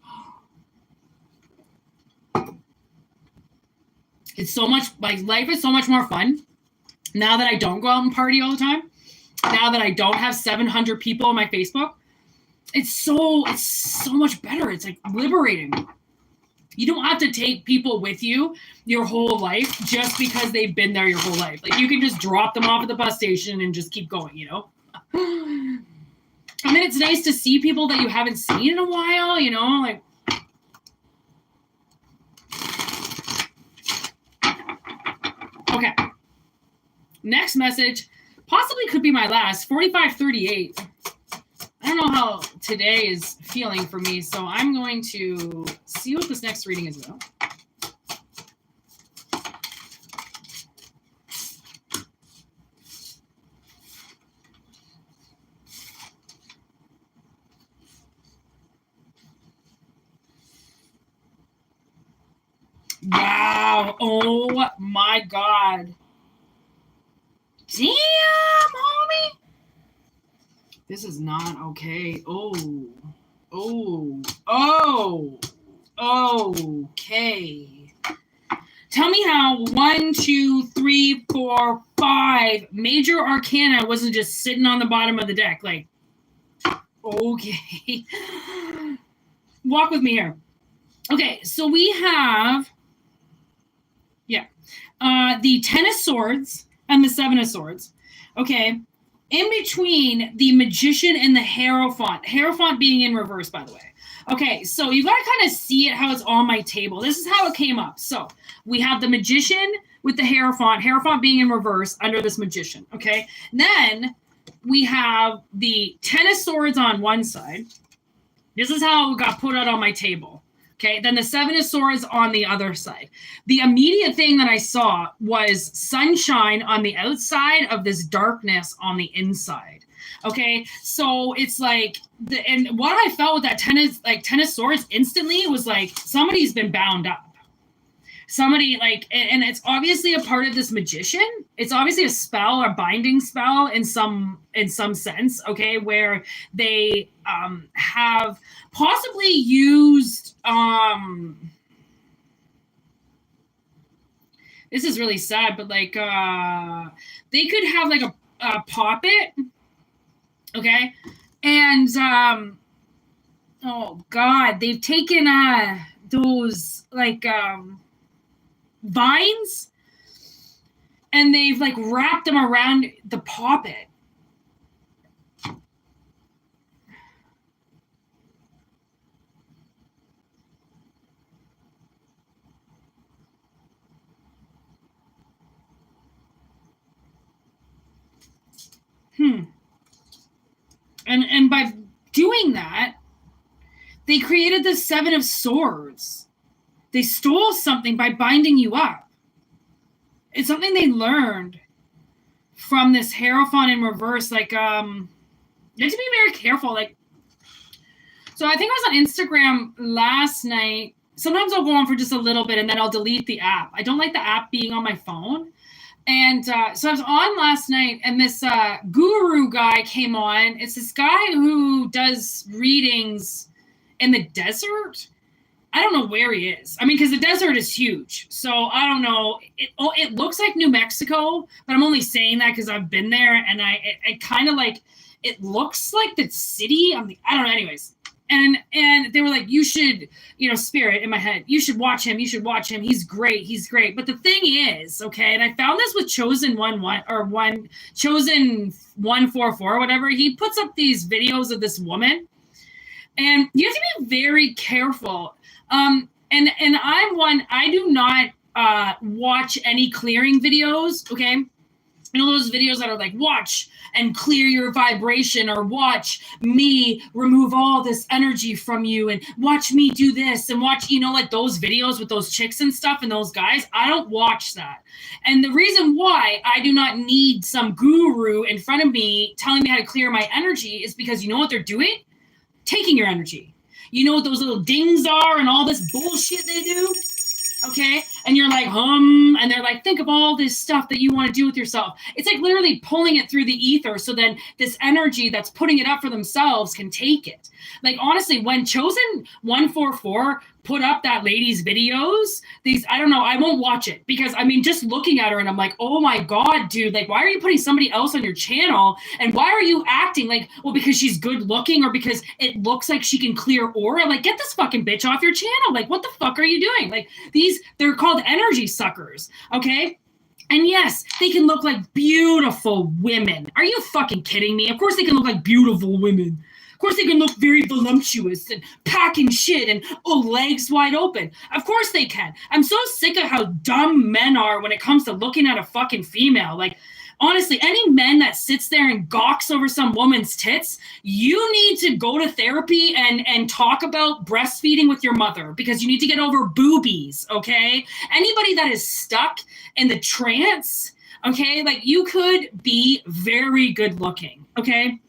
It's so much, like, life is so much more fun now that I don't go out and party all the time. Now that I don't have 700 people on my Facebook, it's so much better. It's like liberating. You don't have to take people with you your whole life just because they've been there your whole life. Like, you can just drop them off at the bus station and just keep going, you know? I mean, it's nice to see people that you haven't seen in a while, you know? Like, okay. Next message possibly could be my last, 4538. I don't know how today is feeling for me, so I'm going to see what this next reading is about. girl. Oh my God. Damn, homie. This is not okay. Oh. Okay. Tell me how 1, 2, 3, 4, 5 major arcana wasn't just sitting on the bottom of the deck. Like, okay. Walk with me here. Okay, so we have, the 10 of Swords and the 7 of Swords. Okay, in between the Magician and the Hierophant. Hierophant being in reverse, by the way. Okay, so you got to kind of see it how it's on my table. This is how it came up. So we have the Magician with the Hierophant being in reverse under this Magician. Okay, then we have the 10 of Swords on one side. This is how it got put out on my table. Okay, then the 7 of Swords on the other side. The immediate thing that I saw was sunshine on the outside of this darkness on the inside. Okay, so it's like, and what I felt with that 10 of Swords instantly was like somebody's been bound up. Somebody like, and it's obviously a part of this Magician. It's obviously a spell, a binding spell in some sense, okay, where they have possibly used this is really sad, but like they could have like a poppet, okay, and oh God, they've taken those like vines and they've like wrapped them around the poppet. And by doing that, they created the 7 of Swords. They stole something by binding you up. It's something they learned from this Hierophant in reverse. Like, you have to be very careful. Like, so I think I was on Instagram last night. Sometimes I'll go on for just a little bit and then I'll delete the app. I don't like the app being on my phone. And so I was on last night and this guru guy came on. It's this guy who does readings in the desert. I don't know where he is. I mean, because the desert is huge. So I don't know. It looks like New Mexico, but I'm only saying that because I've been there and I kind of like, it looks like the city. I don't know. Anyways. And they were like, you should, Spirit in my head, you should watch him. He's great. But the thing is, okay, and I found this with Chosen 144, whatever. He puts up these videos of this woman, and you have to be very careful. And I'm one, I do not watch any clearing videos, okay? Those videos that are like, watch and clear your vibration, or watch me remove all this energy from you, and watch me do this, and watch, like those videos with those chicks and stuff and those guys. I don't watch that. And the reason why I do not need some guru in front of me telling me how to clear my energy is because you know what they're doing? Taking your energy. You know what those little dings are and all this bullshit they do? Okay, and you're like, and they're like, think of all this stuff that you want to do with yourself. It's like literally pulling it through the ether so then this energy that's putting it up for themselves can take it. Like, honestly, when Chosen 144 put up that lady's videos, I don't know, I won't watch it because, I mean, just looking at her and I'm like, oh my God, dude, like, why are you putting somebody else on your channel? And why are you acting like, well, because she's good looking or because it looks like she can clear aura? Like, get this fucking bitch off your channel. Like, what the fuck are you doing? Like, they're called energy suckers, okay? And yes, they can look like beautiful women. Are you fucking kidding me? Of course they can look like beautiful women. Of course they can look very voluptuous and packing shit and legs wide open. Of course they can. I'm so sick of how dumb men are when it comes to looking at a fucking female. Like, honestly, any men that sits there and gawks over some woman's tits, you need to go to therapy and talk about breastfeeding with your mother because you need to get over boobies, okay? Anybody that is stuck in the trance, okay, like, you could be very good looking, okay?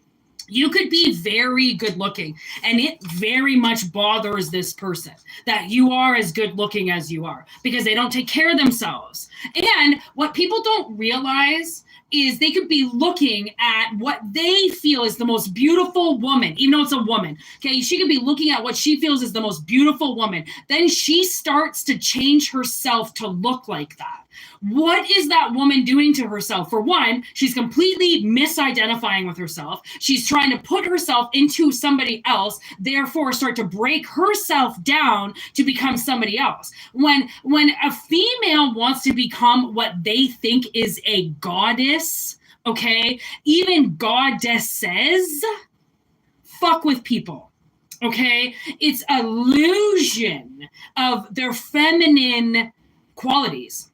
You could be very good looking, and it very much bothers this person that you are as good looking as you are because they don't take care of themselves. And what people don't realize is they could be looking at what they feel is the most beautiful woman, even though it's a woman. Okay, she could be looking at what she feels is the most beautiful woman. Then she starts to change herself to look like that. What is that woman doing to herself? For one, she's completely misidentifying with herself. She's trying to put herself into somebody else, therefore start to break herself down to become somebody else. When a female wants to become what they think is a goddess, okay, even goddesses fuck with people. Okay, it's illusion of their feminine qualities.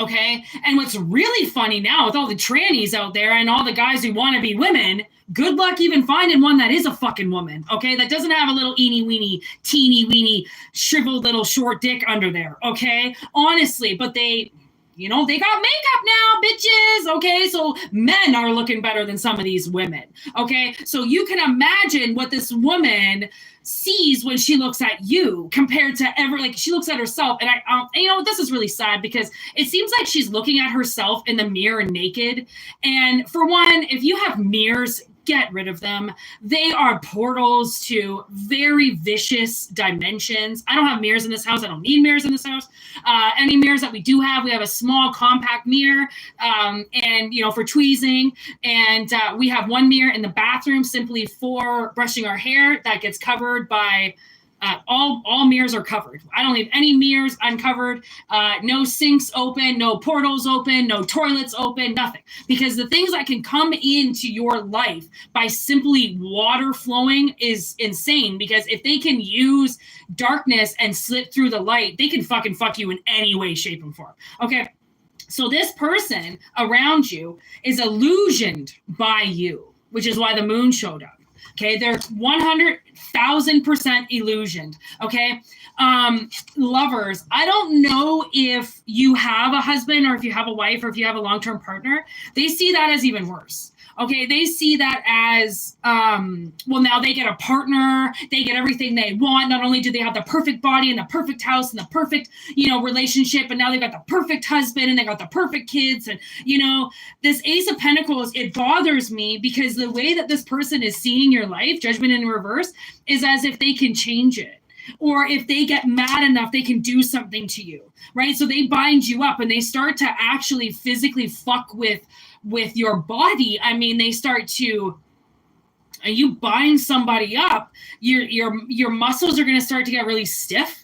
Okay, and what's really funny now with all the trannies out there and all the guys who want to be women, good luck even finding one that is a fucking woman, okay, that doesn't have a little eeny weeny teeny weeny shriveled little short dick under there, okay, honestly. But they, you know, they got makeup now, bitches, okay? So men are looking better than some of these women, okay? So you can imagine what this woman sees when she looks at you compared to ever, like, she looks at herself. And you know, this is really sad because it seems like she's looking at herself in the mirror naked. And for one, if you have mirrors, get rid of them. They are portals to very vicious dimensions. I don't have mirrors in this house. I don't need mirrors in this house. Any mirrors that we do have, we have a small compact mirror, and, you know, for tweezing. And we have one mirror in the bathroom simply for brushing our hair that gets covered by all mirrors are covered. I don't leave any mirrors uncovered. No sinks open, no portals open, no toilets open, nothing. Because the things that can come into your life by simply water flowing is insane. Because if they can use darkness and slip through the light, they can fucking fuck you in any way, shape, and form. Okay. So this person around you is illusioned by you, which is why the moon showed up. Okay, they're 100,000% illusioned. Okay, lovers, I don't know if you have a husband or if you have a wife or if you have a long-term partner. They see that as even worse. Okay, they see that as, well, now they get a partner, they get everything they want. Not only do they have the perfect body and the perfect house and the perfect, you know, relationship, but now they've got the perfect husband and they got the perfect kids. And, you know, this Ace of Pentacles, it bothers me because the way that this person is seeing your life, judgment in reverse, is as if they can change it. Or if they get mad enough, they can do something to you, right? So they bind you up and they start to actually physically fuck with your body. I mean, they start to, you bind somebody up, your muscles are going to start to get really stiff.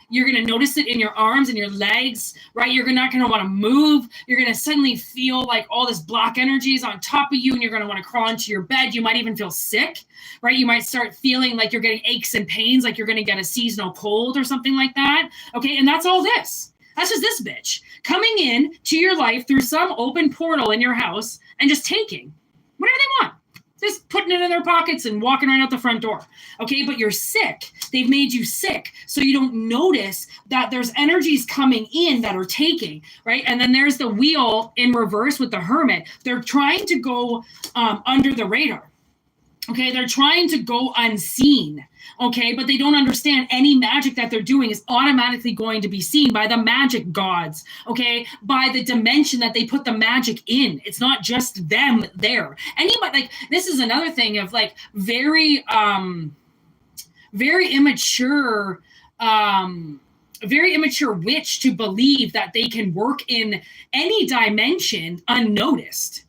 You're going to notice it in your arms and your legs, right? You're not going to want to move. You're going to suddenly feel like all this black energy is on top of you and you're going to want to crawl into your bed. You might even feel sick, right? You might start feeling like you're getting aches and pains, like you're going to get a seasonal cold or something like that. Okay. And that's all this. That's just this bitch coming in to your life through some open portal in your house and just taking whatever they want. Just putting it in their pockets and walking right out the front door. Okay, but you're sick. They've made you sick. So you don't notice that there's energies coming in that are taking, right? And then there's the wheel in reverse with the Hermit. They're trying to go under the radar. Okay, they're trying to go unseen. Okay, but they don't understand any magic that they're doing is automatically going to be seen by the magic gods. Okay, by the dimension that they put the magic in. It's not just them there. Anybody, like, this is another thing of like very immature witch to believe that they can work in any dimension unnoticed.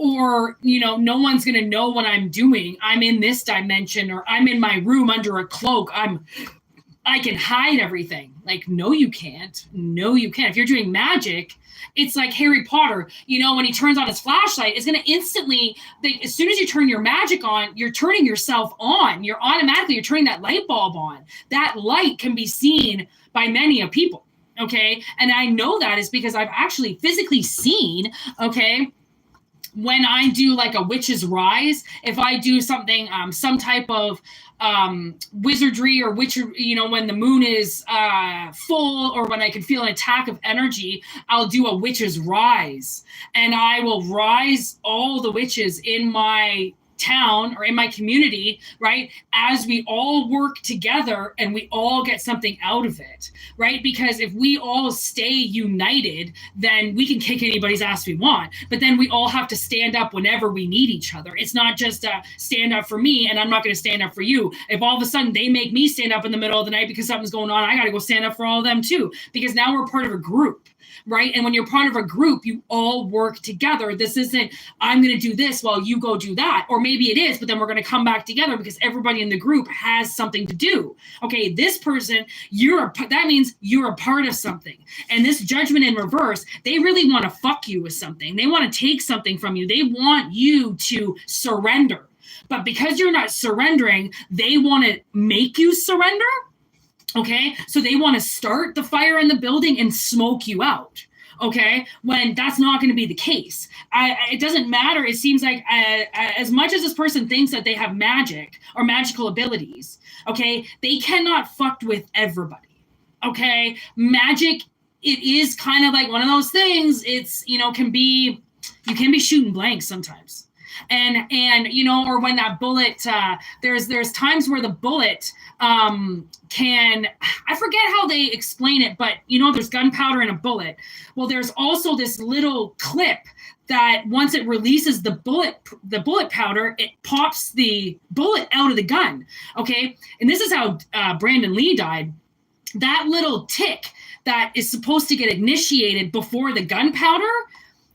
Or, you know, no one's going to know what I'm doing. I'm in this dimension, or I'm in my room under a cloak. I can hide everything. Like, no, you can't. No, you can't. If you're doing magic, it's like Harry Potter. You know, when he turns on his flashlight, it's going to instantly, like, as soon as you turn your magic on, you're turning yourself on. You're turning that light bulb on. That light can be seen by many of people. Okay. And I know that is because I've actually physically seen, okay, when I do like a witch's rise, if I do something, some type of wizardry or witch, you know, when the moon is full or when I can feel an attack of energy, I'll do a witch's rise and I will rise all the witches in my town or in my community, right, as we all work together and we all get something out of it, right? Because if we all stay united, then we can kick anybody's ass we want. But then we all have to stand up whenever we need each other. It's not just stand up for me and I'm not going to stand up for you. If all of a sudden they make me stand up in the middle of the night because something's going on, I got to go stand up for all of them too, because now we're part of a group. Right. And when you're part of a group, you all work together. This isn't, I'm going to do this while you go do that. Or maybe it is, but then we're going to come back together because everybody in the group has something to do. Okay, this person, that means you're a part of something. And this judgment in reverse, they really want to fuck you with something. They want to take something from you. They want you to surrender. But because you're not surrendering, they want to make you surrender. Okay, so they want to start the fire in the building and smoke you out. Okay, when that's not going to be the case. It doesn't matter. It seems like as much as this person thinks that they have magic or magical abilities, okay, they cannot fuck with everybody. Okay, magic, it is kind of like one of those things. It's, you can be shooting blanks sometimes. And or when that bullet, there's times where the bullet can, I forget how they explain it, but there's gunpowder in a bullet. Well, there's also this little clip that once it releases the bullet powder, it pops the bullet out of the gun. Okay, and this is how Brandon Lee died. That little tick that is supposed to get initiated before the gunpowder,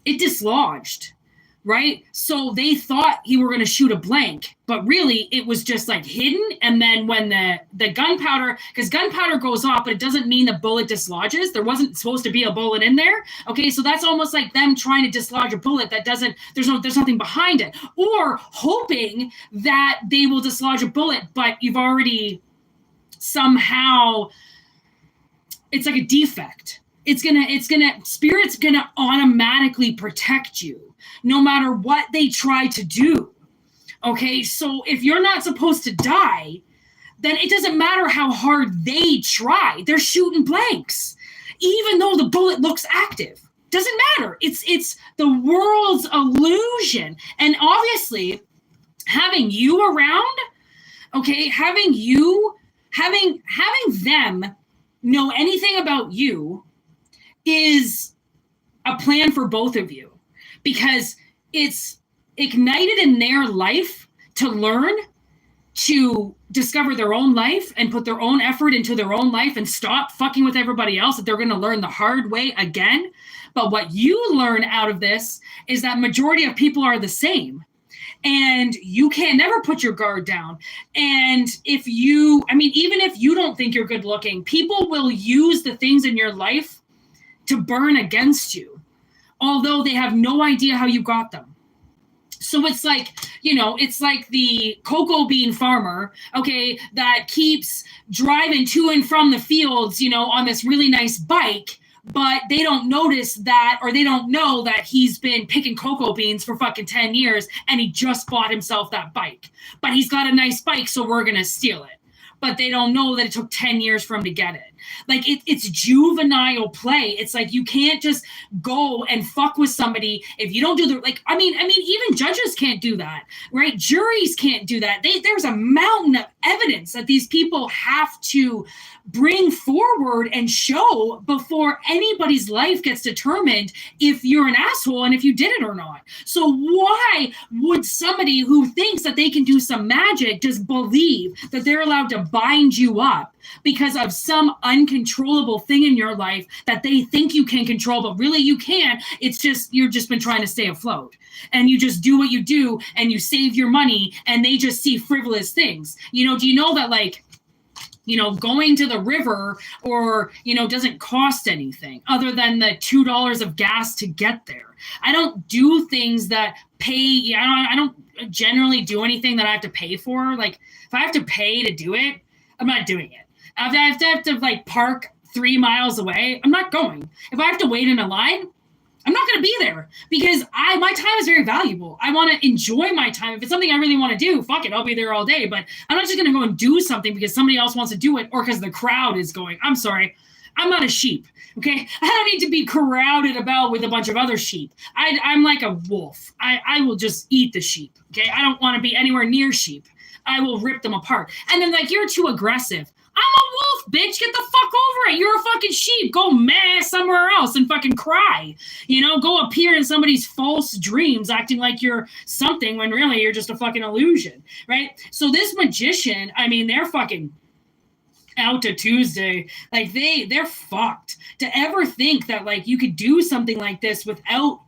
it dislodged. Right? So they thought he were going to shoot a blank, but really it was just like hidden. And then when the gunpowder, because gunpowder goes off, but it doesn't mean the bullet dislodges. There wasn't supposed to be a bullet in there. Okay. So that's almost like them trying to dislodge a bullet that there's nothing behind it, or hoping that they will dislodge a bullet, but you've already somehow, it's like a defect. Spirit's gonna automatically protect you no matter what they try to do. Okay, so if you're not supposed to die, then it doesn't matter how hard they try. They're shooting blanks, even though the bullet looks active. Doesn't matter. It's the world's illusion. And obviously, having you around, okay, having them know anything about you is a plan for both of you, because it's ignited in their life to learn to discover their own life and put their own effort into their own life and stop fucking with everybody else, that they're going to learn the hard way again. But what you learn out of this is that majority of people are the same. And you can never put your guard down. And even if you don't think you're good looking, people will use the things in your life to burn against you, although they have no idea how you got them. So it's like, it's like the cocoa bean farmer, okay, that keeps driving to and from the fields, on this really nice bike, but they don't notice that, or they don't know that he's been picking cocoa beans for fucking 10 years and he just bought himself that bike. But he's got a nice bike, so we're going to steal it. But they don't know that it took 10 years for him to get it. Like it's juvenile play. It's like you can't just go and fuck with somebody if you don't do even judges can't do that, right? Juries can't do that. There's a mountain of evidence that these people have to bring forward and show before anybody's life gets determined if you're an asshole and if you did it or not. So why would somebody who thinks that they can do some magic just believe that they're allowed to bind you up because of some uncontrollable thing in your life that they think you can control, but really you can't? It's just, you've just been trying to stay afloat, and you just do what you do and you save your money, and they just see frivolous things. Do you know that going to the river or, doesn't cost anything other than the $2 of gas to get there? I don't do things that pay. I don't generally do anything that I have to pay for. Like if I have to pay to do it, I'm not doing it. If I have to park 3 miles away, I'm not going. If I have to wait in a line, I'm not going to be there, because my time is very valuable. I want to enjoy my time. If it's something I really want to do, fuck it, I'll be there all day. But I'm not just going to go and do something because somebody else wants to do it or because the crowd is going. I'm sorry. I'm not a sheep. Okay, I don't need to be crowded about with a bunch of other sheep. I'm like a wolf. I will just eat the sheep. Okay, I don't want to be anywhere near sheep. I will rip them apart. And then like, you're too aggressive. I'm a wolf, bitch. Get the fuck over it. You're a fucking sheep. Go meh somewhere else and fucking cry. You know, go appear in somebody's false dreams acting like you're something when really you're just a fucking illusion, right? So this magician, I mean, they're fucking out to Tuesday. Like they're fucked. To ever think that like you could do something like this without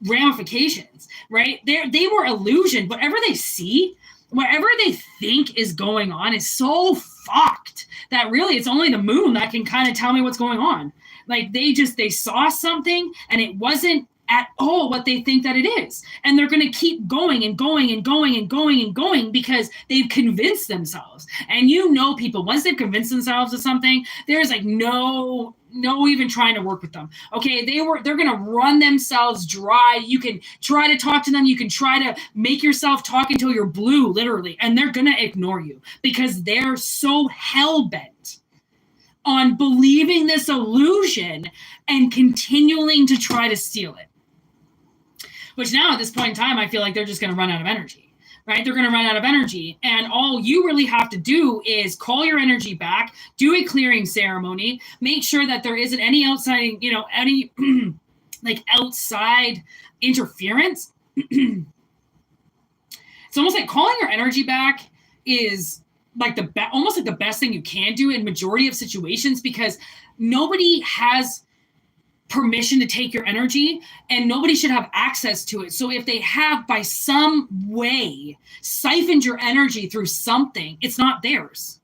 ramifications, right? They were illusioned. Whatever they see, whatever they think is going on is so fucked that really it's only the moon that can kind of tell me what's going on. Like they saw something and it wasn't at all what they think that it is. And they're going to keep going and going and going and going and going because they've convinced themselves. And you know, people, once they've convinced themselves of something, there's like no even trying to work with them. Okay, they're going to run themselves dry. You can try to talk to them. You can try to make yourself talk until you're blue, literally. And they're going to ignore you because they're so hell-bent on believing this illusion and continuing to try to steal it. Which now at this point in time, I feel like they're just going to run out of energy, right? They're going to run out of energy. And all you really have to do is call your energy back, do a clearing ceremony, make sure that there isn't any outside, you know, any like outside interference. It's almost like calling your energy back is like almost like the best thing you can do in majority of situations, because nobody has permission to take your energy and nobody should have access to it. So if they have by some way siphoned your energy through something, it's not theirs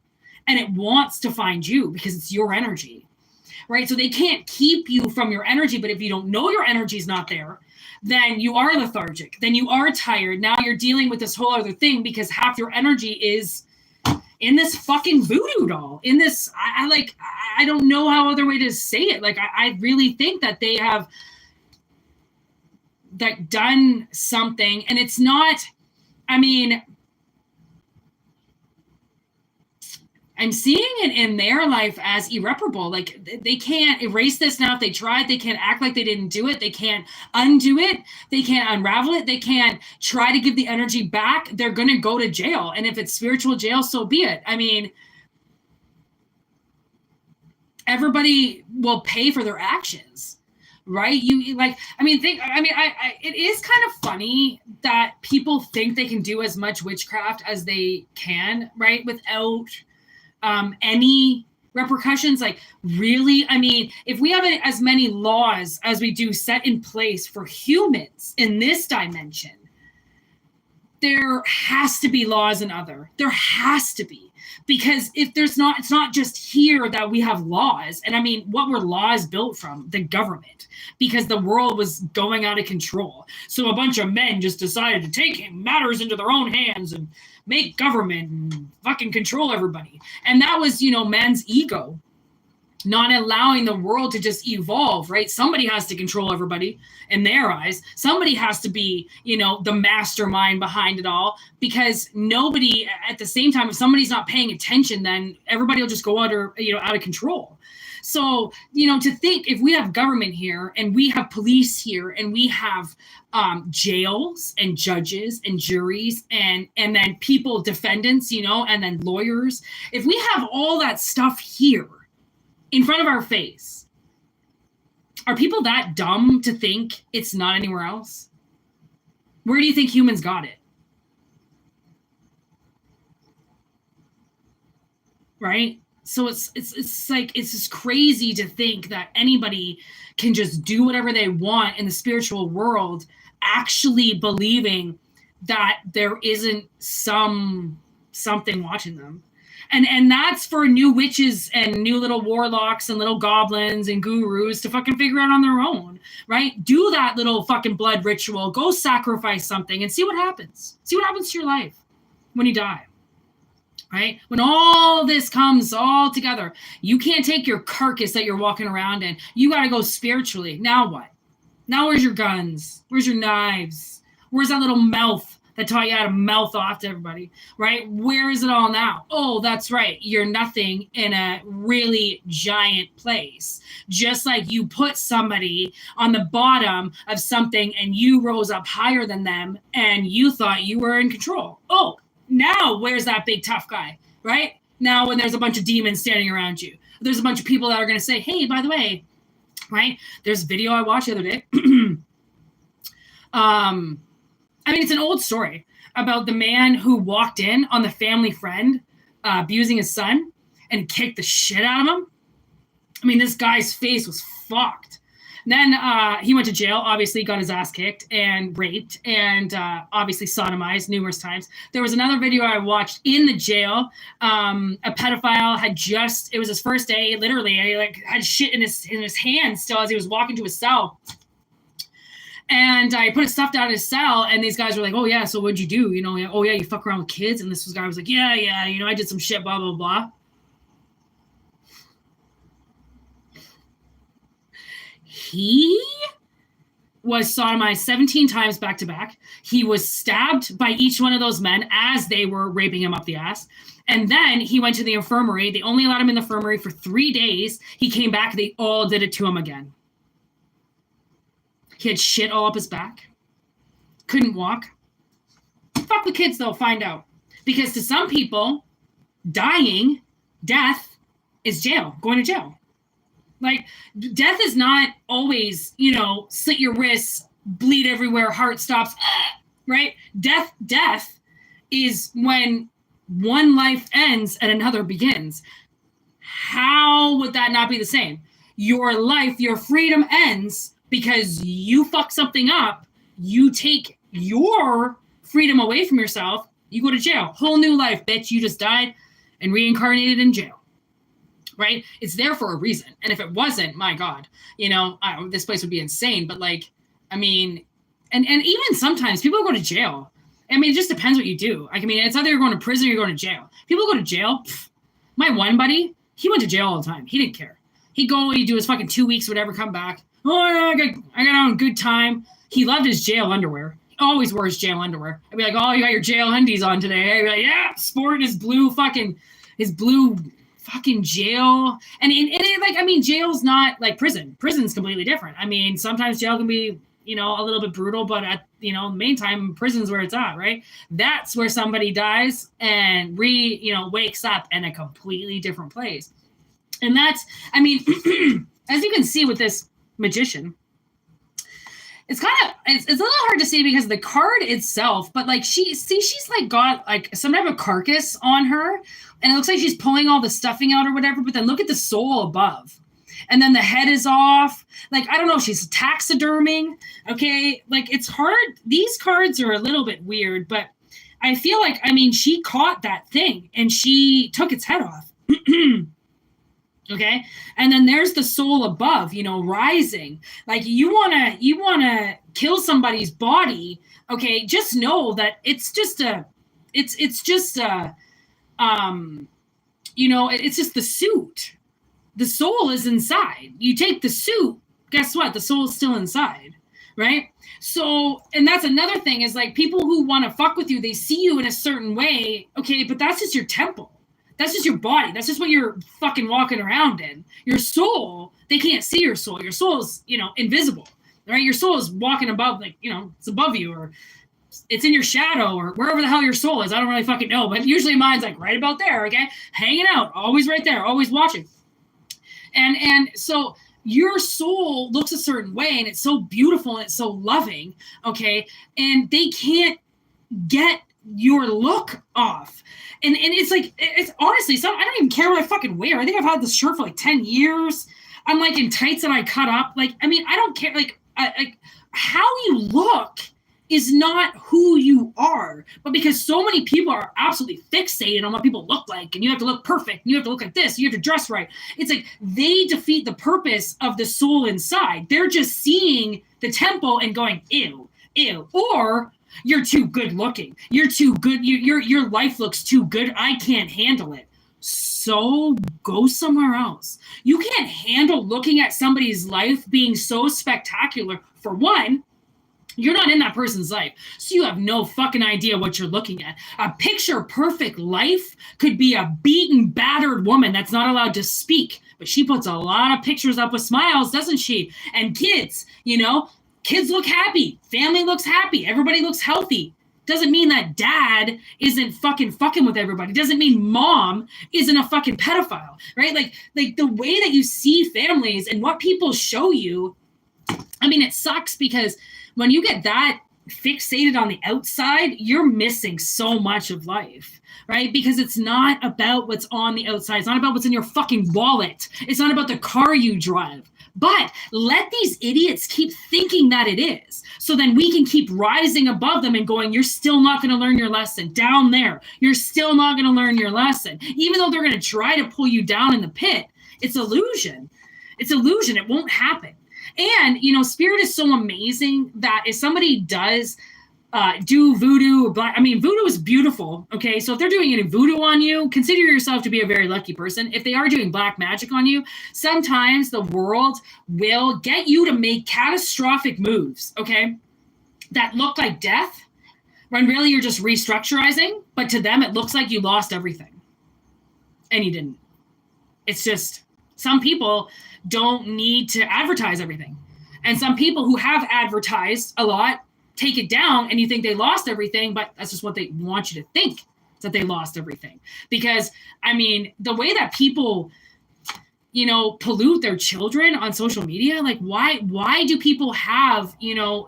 and it wants to find you because it's your energy, right? So they can't keep you from your energy. But if you don't know your energy is not there, then you are lethargic, then you are tired. Now you're dealing with this whole other thing because half your energy is in this fucking voodoo doll, in this, I don't know how other way to say it. Like, I really think that they have that done something, and it's not, I mean, I'm seeing it in their life as irreparable. Like, they can't erase this now. If they tried, they can't act like they didn't do it. They can't undo it. They can't unravel it. They can't try to give the energy back. They're going to go to jail. And if it's spiritual jail, so be it. I mean, everybody will pay for their actions, right? It is kind of funny that people think they can do as much witchcraft as they can, right? Without any repercussions. Like, really, I mean, if we have as many laws as we do set in place for humans in this dimension, there has to be laws in other. There has to be. Because if there's not, it's not just here that we have laws. And I mean, what were laws built from? The government. Because the world was going out of control. So a bunch of men just decided to take matters into their own hands and make government and fucking control everybody. And that was, you know, man's ego, not allowing the world to just evolve, right? Somebody has to control everybody in their eyes. Somebody has to be, you know, the mastermind behind it all, because nobody at the same time, if somebody's not paying attention, then everybody will just go out of control. So, you know, to think if we have government here and we have police here and we have jails and judges and juries and then people, defendants, you know, and then lawyers, if we have all that stuff here in front of our face, are people that dumb to think it's not anywhere else? Where do you think humans got it? Right? So it's like, it's just crazy to think that anybody can just do whatever they want in the spiritual world, actually believing that there isn't something watching them. And that's for new witches and new little warlocks and little goblins and gurus to fucking figure out on their own, right? Do that little fucking blood ritual. Go sacrifice something and see what happens. See what happens to your life when you die, right? When all this comes all together, you can't take your carcass that you're walking around in. You got to go spiritually. Now what? Now where's your guns? Where's your knives? Where's that little mouth that taught you how to mouth off to everybody, right? Where is it all now? Oh, that's right. You're nothing in a really giant place. Just like you put somebody on the bottom of something and you rose up higher than them and you thought you were in control. Oh, now where's that big tough guy, right? Now when there's a bunch of demons standing around you, there's a bunch of people that are going to say, hey, by the way, right? There's a video I watched the other day. I mean, it's an old story about the man who walked in on the family friend abusing his son and kicked the shit out of him. I mean, this guy's face was fucked. Then he went to jail, obviously got his ass kicked and raped and obviously sodomized numerous times. There was another video I watched in the jail. A pedophile had it was his first day, literally, he like had shit in his hand still as he was walking to his cell. And I put his stuff down in his cell, and these guys were like, oh, yeah, so what'd you do? You know, oh, yeah, you fuck around with kids? And this guy was like, yeah, you know, I did some shit, blah, blah, blah. He was sodomized 17 times back to back. He was stabbed by each one of those men as they were raping him up the ass. And then he went to the infirmary. They only allowed him in the infirmary for 3 days. He came back. They all did it to him again. He had shit all up his back. Couldn't walk. Fuck the kids, though, find out. Because to some people, death is jail, going to jail. Like, death is not always, you know, slit your wrists, bleed everywhere, heart stops, right? Death is when one life ends and another begins. How would that not be the same? Your life, your freedom ends because you fuck something up, you take your freedom away from yourself, you go to jail. Whole new life, bitch. You just died and reincarnated in jail. Right? It's there for a reason. And if it wasn't, my God, you know, this place would be insane. But like, I mean, and even sometimes people go to jail. I mean, it just depends what you do. Like, I mean, it's either you're going to prison or you're going to jail. People go to jail. My one buddy, he went to jail all the time. He didn't care. He'd go, he'd do his fucking 2 weeks, whatever, come back. Oh, yeah, I got on a good time. He loved his jail underwear. He always wore his jail underwear. I'd be like, oh, you got your jail undies on today. I'd be like, yeah, sporting his blue fucking jail. And it, like, I mean, jail's not like prison. Prison's completely different. I mean, sometimes jail can be, you know, a little bit brutal, but at, you know, the main time, prison's where it's at, right? That's where somebody dies and wakes up in a completely different place. And that's, I mean, as you can see with this magician, it's kind of, it's a little hard to see because of the card itself, but like she's like got like some type of carcass on her and it looks like she's pulling all the stuffing out or whatever, but then look at the soul above. And then the head is off. Like, I don't know, she's taxiderming. Okay. Like, it's hard. These cards are a little bit weird, but I feel like, I mean, she caught that thing and she took its head off. Okay. And then there's the soul above, you know, rising. Like, you want to kill somebody's body. Okay. Just know that it's just the suit. The soul is inside. You take the suit, guess what? The soul is still inside, right? So, and that's another thing is like people who want to fuck with you, they see you in a certain way, okay, but that's just your temple. That's just your body. That's just what you're fucking walking around in. Your soul, they can't see your soul. Your soul is, you know, invisible, right? Your soul is walking above, like, you know, it's above you or it's in your shadow or wherever the hell your soul is. I don't really fucking know, but usually mine's like right about there, okay? Hanging out, always right there, always watching. And so your soul looks a certain way and it's so beautiful and it's so loving, okay? And they can't get your look off. And it's like, it's honestly, so I don't even care what I fucking wear. I think I've had this shirt for like 10 years. I'm like in tights that I cut up. Like, I mean, I don't care. Like, how you look is not who you are. But because so many people are absolutely fixated on what people look like, and you have to look perfect, and you have to look like this, you have to dress right. It's like they defeat the purpose of the soul inside. They're just seeing the temple and going, ew, ew. Or you're too good looking. You're too good. Your life looks too good. I can't handle it. So go somewhere else. You can't handle looking at somebody's life being so spectacular. For one, You're not in that person's life. So you have no fucking idea what you're looking at. A picture perfect life could be a beaten, battered woman that's not allowed to speak. But she puts a lot of pictures up with smiles, doesn't she? And kids, kids look happy. Family looks happy. Everybody looks healthy. Doesn't mean that dad isn't fucking with everybody. Doesn't mean mom isn't a fucking pedophile, right? Like the way that you see families and what people show you, I mean, it sucks because when you get that fixated on the outside, you're missing so much of life, right? Because it's not about what's on the outside. It's not about what's in your fucking wallet. It's not about the car you drive. But let these idiots keep thinking that it is. So then we can keep rising above them and going, you're still not going to learn your lesson. Down there, you're still not going to learn your lesson. Even though they're going to try to pull you down in the pit, it's illusion. It's illusion. It won't happen. And, spirit is so amazing that if somebody does do voodoo, voodoo is beautiful. Okay. So if they're doing any voodoo on you, consider yourself to be a very lucky person. If they are doing black magic on you, sometimes the world will get you to make catastrophic moves. Okay. That look like death when really you're just restructurizing. But to them, it looks like you lost everything and you didn't. It's just some people don't need to advertise everything. And some people who have advertised a lot take it down and you think they lost everything, but that's just what they want you to think, that they lost everything. Because, the way that people, pollute their children on social media, like why do people have,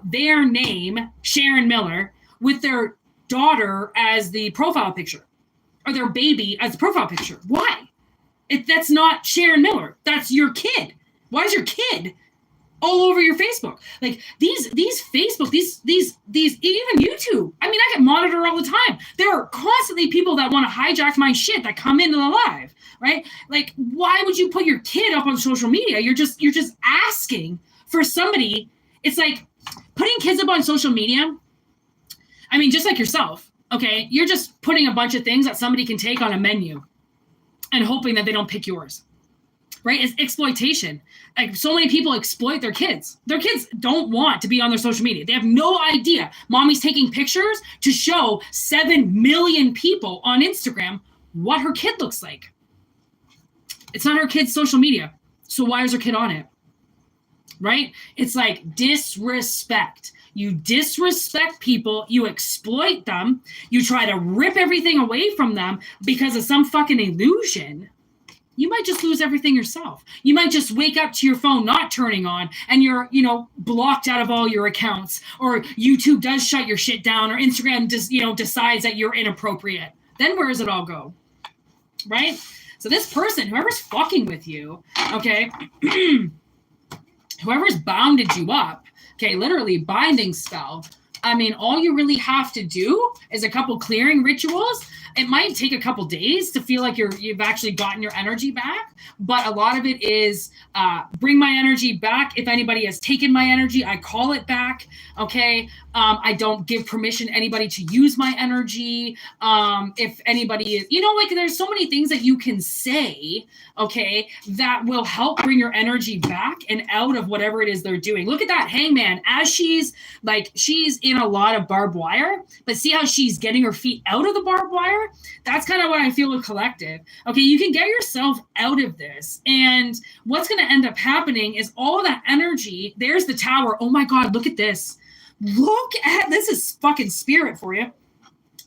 their name, Sharon Miller, with their daughter as the profile picture or their baby as the profile picture? Why? That's not Sharon Miller. That's your kid. Why is your kid all over your Facebook? Like these Facebook, these even YouTube. I get monitored all the time. There are constantly people that want to hijack my shit that come into the live, right? Like, why would you put your kid up on social media? You're just asking for somebody. It's like putting kids up on social media. Just like yourself, okay? You're just putting a bunch of things that somebody can take on a menu and hoping that they don't pick yours, right? It's exploitation. Like so many people exploit their kids. Their kids don't want to be on their social media. They have no idea. Mommy's taking pictures to show 7 million people on Instagram what her kid looks like. It's not her kid's social media. So why is her kid on it? Right? It's like disrespect. You disrespect people, you exploit them, you try to rip everything away from them because of some fucking illusion. You might just lose everything yourself. You might just wake up to your phone not turning on and you're, blocked out of all your accounts, or YouTube does shut your shit down, or Instagram just, decides that you're inappropriate. Then where does it all go? Right? So this person, whoever's fucking with you, okay, whoever's bounded you up, okay, literally binding spell. All you really have to do is a couple clearing rituals. It might take a couple days to feel like you've actually gotten your energy back, but a lot of it is bring my energy back. If anybody has taken my energy, I call it back. Okay, I don't give permission to anybody to use my energy. If anybody is, there's so many things that you can say, okay, that will help bring your energy back and out of whatever it is they're doing. Look at that hangman, as she's in a lot of barbed wire, but see how she's getting her feet out of the barbed wire? That's kind of what I feel with collective. Okay, you can get yourself out of this. And what's going to end up happening is all of that energy. There's the tower. Oh my God, look at this. This is fucking spirit for you.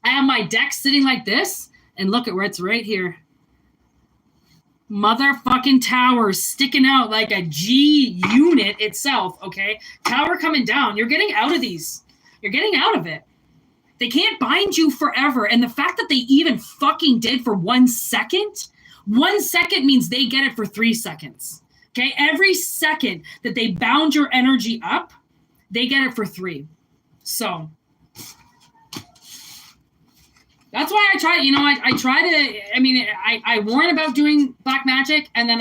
I have my deck sitting like this, and look at where it's right here. Motherfucking tower sticking out like a G unit itself, okay? Tower coming down. You're getting out of these. You're getting out of it. They can't bind you forever. And the fact that they even fucking did for 1 second, 1 second means they get it for 3 seconds. Okay? Every second that they bound your energy up, they get it for 3. So that's why I try, I try to, I warn about doing black magic, and then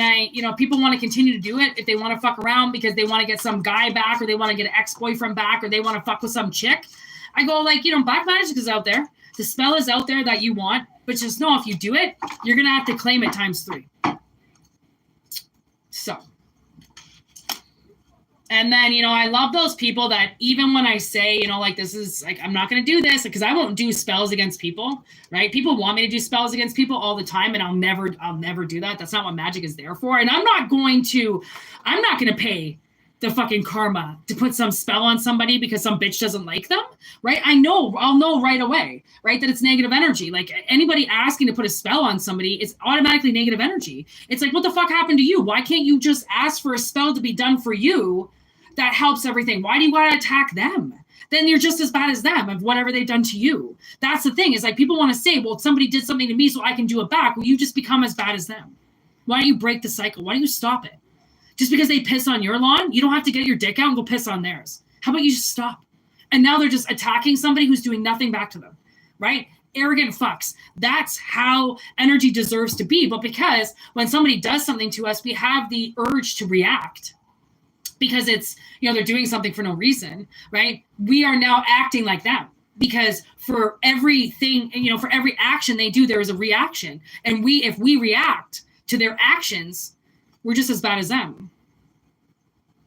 people want to continue to do it if they want to fuck around because they want to get some guy back, or they want to get an ex-boyfriend back, or they want to fuck with some chick. I go black magic is out there. The spell is out there that you want, but just know if you do it, you're going to have to claim it times 3. So And then, I love those people that even when I say, like, this is like, I'm not going to do this because I won't do spells against people, right? People want me to do spells against people all the time. And I'll never do that. That's not what magic is there for. And I'm not going to pay the fucking karma to put some spell on somebody because some bitch doesn't like them, right? I'll know right away, right? That it's negative energy. Like anybody asking to put a spell on somebody, it's automatically negative energy. It's like, what the fuck happened to you? Why can't you just ask for a spell to be done for you that helps everything? Why do you want to attack them? Then you're just as bad as them of whatever they've done to you. That's the thing, is like people want to say, well, somebody did something to me so I can do it back. Well, you just become as bad as them. Why don't you break the cycle? Why don't you stop it? Just because they piss on your lawn, you don't have to get your dick out and go piss on theirs. How about you just stop? And now they're just attacking somebody who's doing nothing back to them, right? Arrogant fucks. That's how energy deserves to be. But because when somebody does something to us, we have the urge to react because it's, they're doing something for no reason, right? We are now acting like them because for everything, for every action they do, there is a reaction. And if we react to their actions, we're just as bad as them.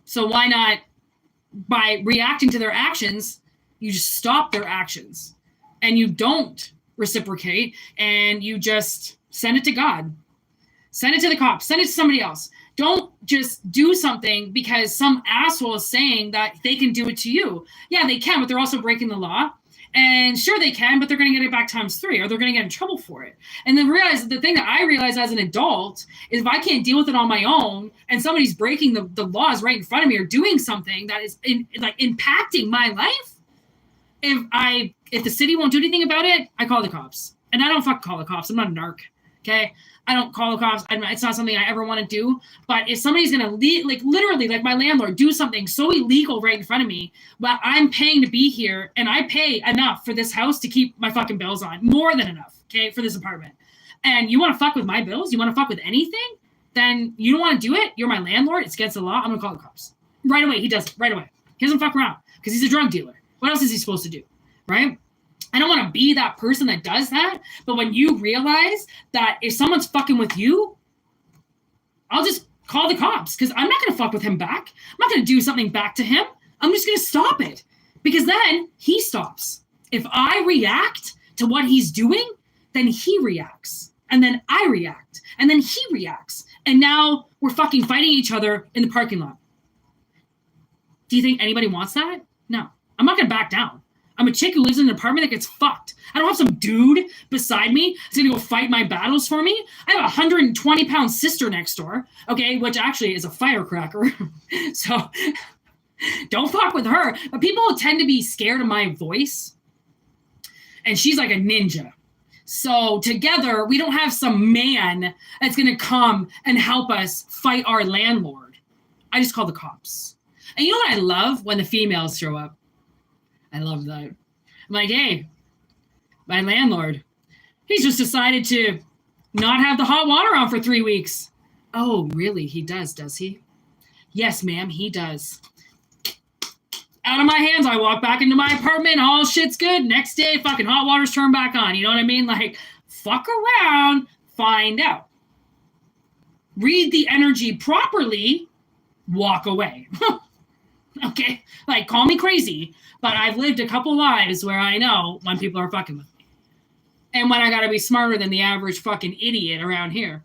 So why not, by reacting to their actions, you just stop their actions and you don't reciprocate and you just send it to God, send it to the cops, send it to somebody else. Don't just do something because some asshole is saying that they can do it to you. Yeah, they can, but they're also breaking the law. And sure they can, but they're going to get it back ×3 or they're going to get in trouble for it. And then the thing that I realize as an adult is if I can't deal with it on my own and somebody's breaking the laws right in front of me or doing something that is impacting my life, if the city won't do anything about it, I call the cops. And I don't fucking call the cops. I'm not a narc. Okay. I don't call the cops. It's not something I ever want to do. But if somebody's going to literally, like my landlord, do something so illegal right in front of me, well, I'm paying to be here and I pay enough for this house to keep my fucking bills on, more than enough, okay, for this apartment. And you want to fuck with my bills? You want to fuck with anything? Then you don't want to do it? You're my landlord. It's against the law. I'm going to call the cops. Right away. He does it. Right away. He doesn't fuck around because he's a drug dealer. What else is he supposed to do? Right? I don't want to be that person that does that. But when you realize that if someone's fucking with you, I'll just call the cops because I'm not going to fuck with him back. I'm not going to do something back to him. I'm just going to stop it because then he stops. If I react to what he's doing, then he reacts. And then I react. And then he reacts. And now we're fucking fighting each other in the parking lot. Do you think anybody wants that? No. I'm not going to back down. I'm a chick who lives in an apartment that gets fucked. I don't have some dude beside me who's going to go fight my battles for me. I have a 120-pound sister next door, okay, which actually is a firecracker. So don't fuck with her. But people tend to be scared of my voice. And she's like a ninja. So together, we don't have some man that's going to come and help us fight our landlord. I just call the cops. And you know what I love? When the females show up. I love that. I'm like, hey, my landlord, he's just decided to not have the hot water on for 3 weeks. Oh, really? He does he? Yes, ma'am, he does. Out of my hands, I walk back into my apartment. All shit's good. Next day, fucking hot water's turned back on. You know what I mean? Like, fuck around, find out. Read the energy properly, walk away. Okay? Like, call me crazy, but I've lived a couple lives where I know when people are fucking with me. And when I gotta be smarter than the average fucking idiot around here.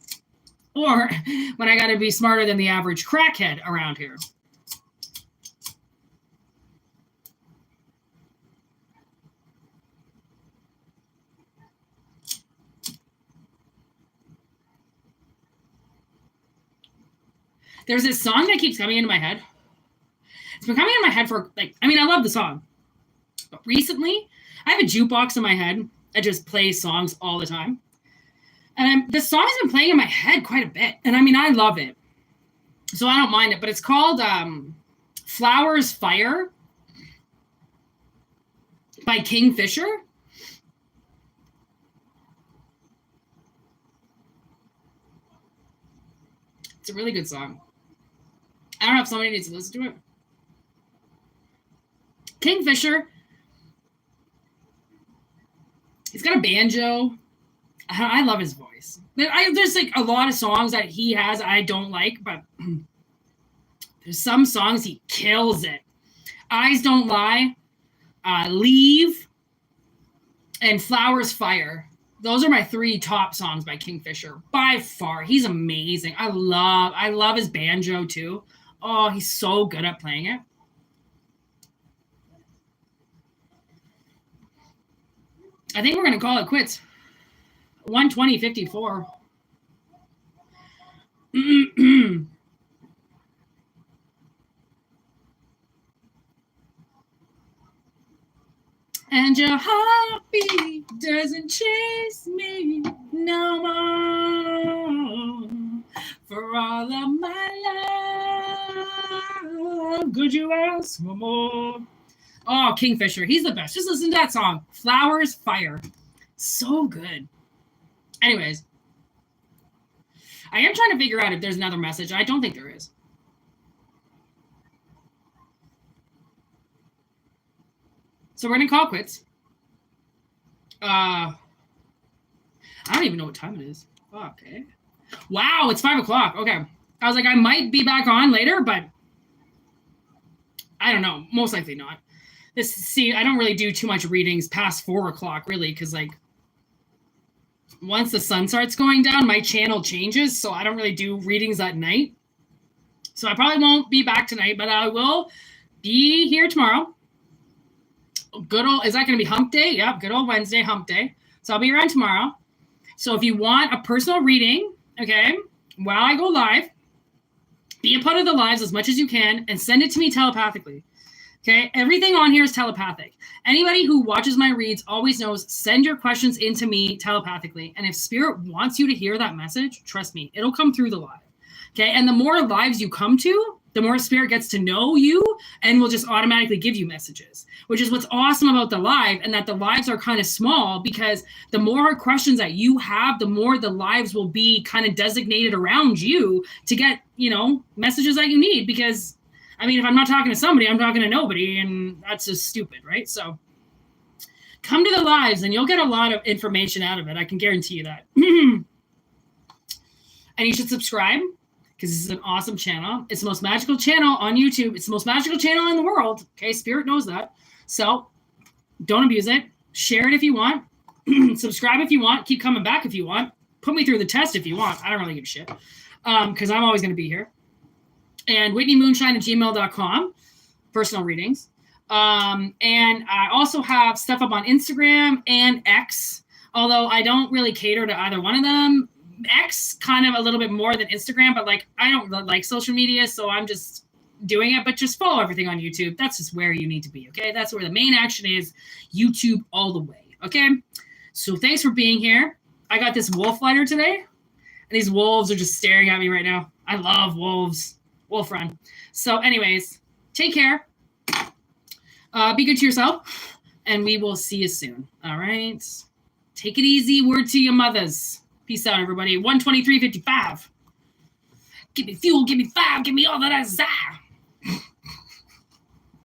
Or when I gotta be smarter than the average crackhead around here. There's this song that keeps coming into my head. It's been coming in my head for, I love the song. But recently, I have a jukebox in my head that just plays songs all the time. And this song has been playing in my head quite a bit. And I love it. So I don't mind it. But it's called Flowers Fire by Kingfisher. It's a really good song. I don't know if somebody needs to listen to it. Kingfisher. He's got a banjo. I love his voice. There's like a lot of songs that he has I don't like, but There's some songs he kills it. Eyes Don't Lie, Leave, and Flowers Fire. Those are my 3 top songs by Kingfisher by far. He's amazing. I love his banjo too. Oh, he's so good at playing it. I think we're going to call it quits. 120.54. And your heartbeat doesn't chase me no more. For all of my love, could you ask for more? Oh, Kingfisher, he's the best. Just listen to that song, Flowers Fire. So good. Anyways, I am trying to figure out if there's another message. I don't think there is. So we're going to call quits. I don't even know what time it is. Okay. Wow, it's 5 o'clock. Okay. I was like, I might be back on later, but I don't know. Most likely not. I don't really do too much readings past 4 o'clock, really, because, like, once the sun starts going down, my channel changes, so I don't really do readings at night. So I probably won't be back tonight, but I will be here tomorrow. Good old, is that going to be hump day? Yep, good old Wednesday, hump day. So I'll be around tomorrow. So if you want a personal reading, okay, while I go live, be a part of the lives as much as you can and send it to me telepathically. Okay, everything on here is telepathic. Anybody who watches my reads always knows, send your questions into me telepathically. And if Spirit wants you to hear that message, trust me, it'll come through the live. Okay, and the more lives you come to, the more Spirit gets to know you and will just automatically give you messages, which is what's awesome about the live, and that the lives are kind of small, because the more questions that you have, the more the lives will be kind of designated around you to get, messages that you need. Because I mean, if I'm not talking to somebody, I'm talking to nobody, and that's just stupid, right? So come to the lives and you'll get a lot of information out of it. I can guarantee you that. And you should subscribe, because this is an awesome channel. It's the most magical channel on YouTube. It's the most magical channel in the world. Okay, Spirit knows that. So don't abuse it. Share it if you want. Subscribe if you want. Keep coming back if you want. Put me through the test if you want. I don't really give a shit, because I'm always going to be here. And WhitneyMoonshine@gmail.com, personal readings. And I also have stuff up on Instagram and X, although I don't really cater to either one of them. X kind of a little bit more than Instagram, but like I don't like social media, so I'm just doing it. But just follow everything on YouTube. That's just where you need to be, okay? That's where the main action is, YouTube all the way, okay? So thanks for being here. I got this wolf lighter today, and these wolves are just staring at me right now. I love wolves. Wolf run. So anyways, take care. Be good to yourself, and we will see you soon. All right. Take it easy. Word to your mothers. Peace out, everybody. 123.55. Give me fuel. Give me fire. Give me all that I desire.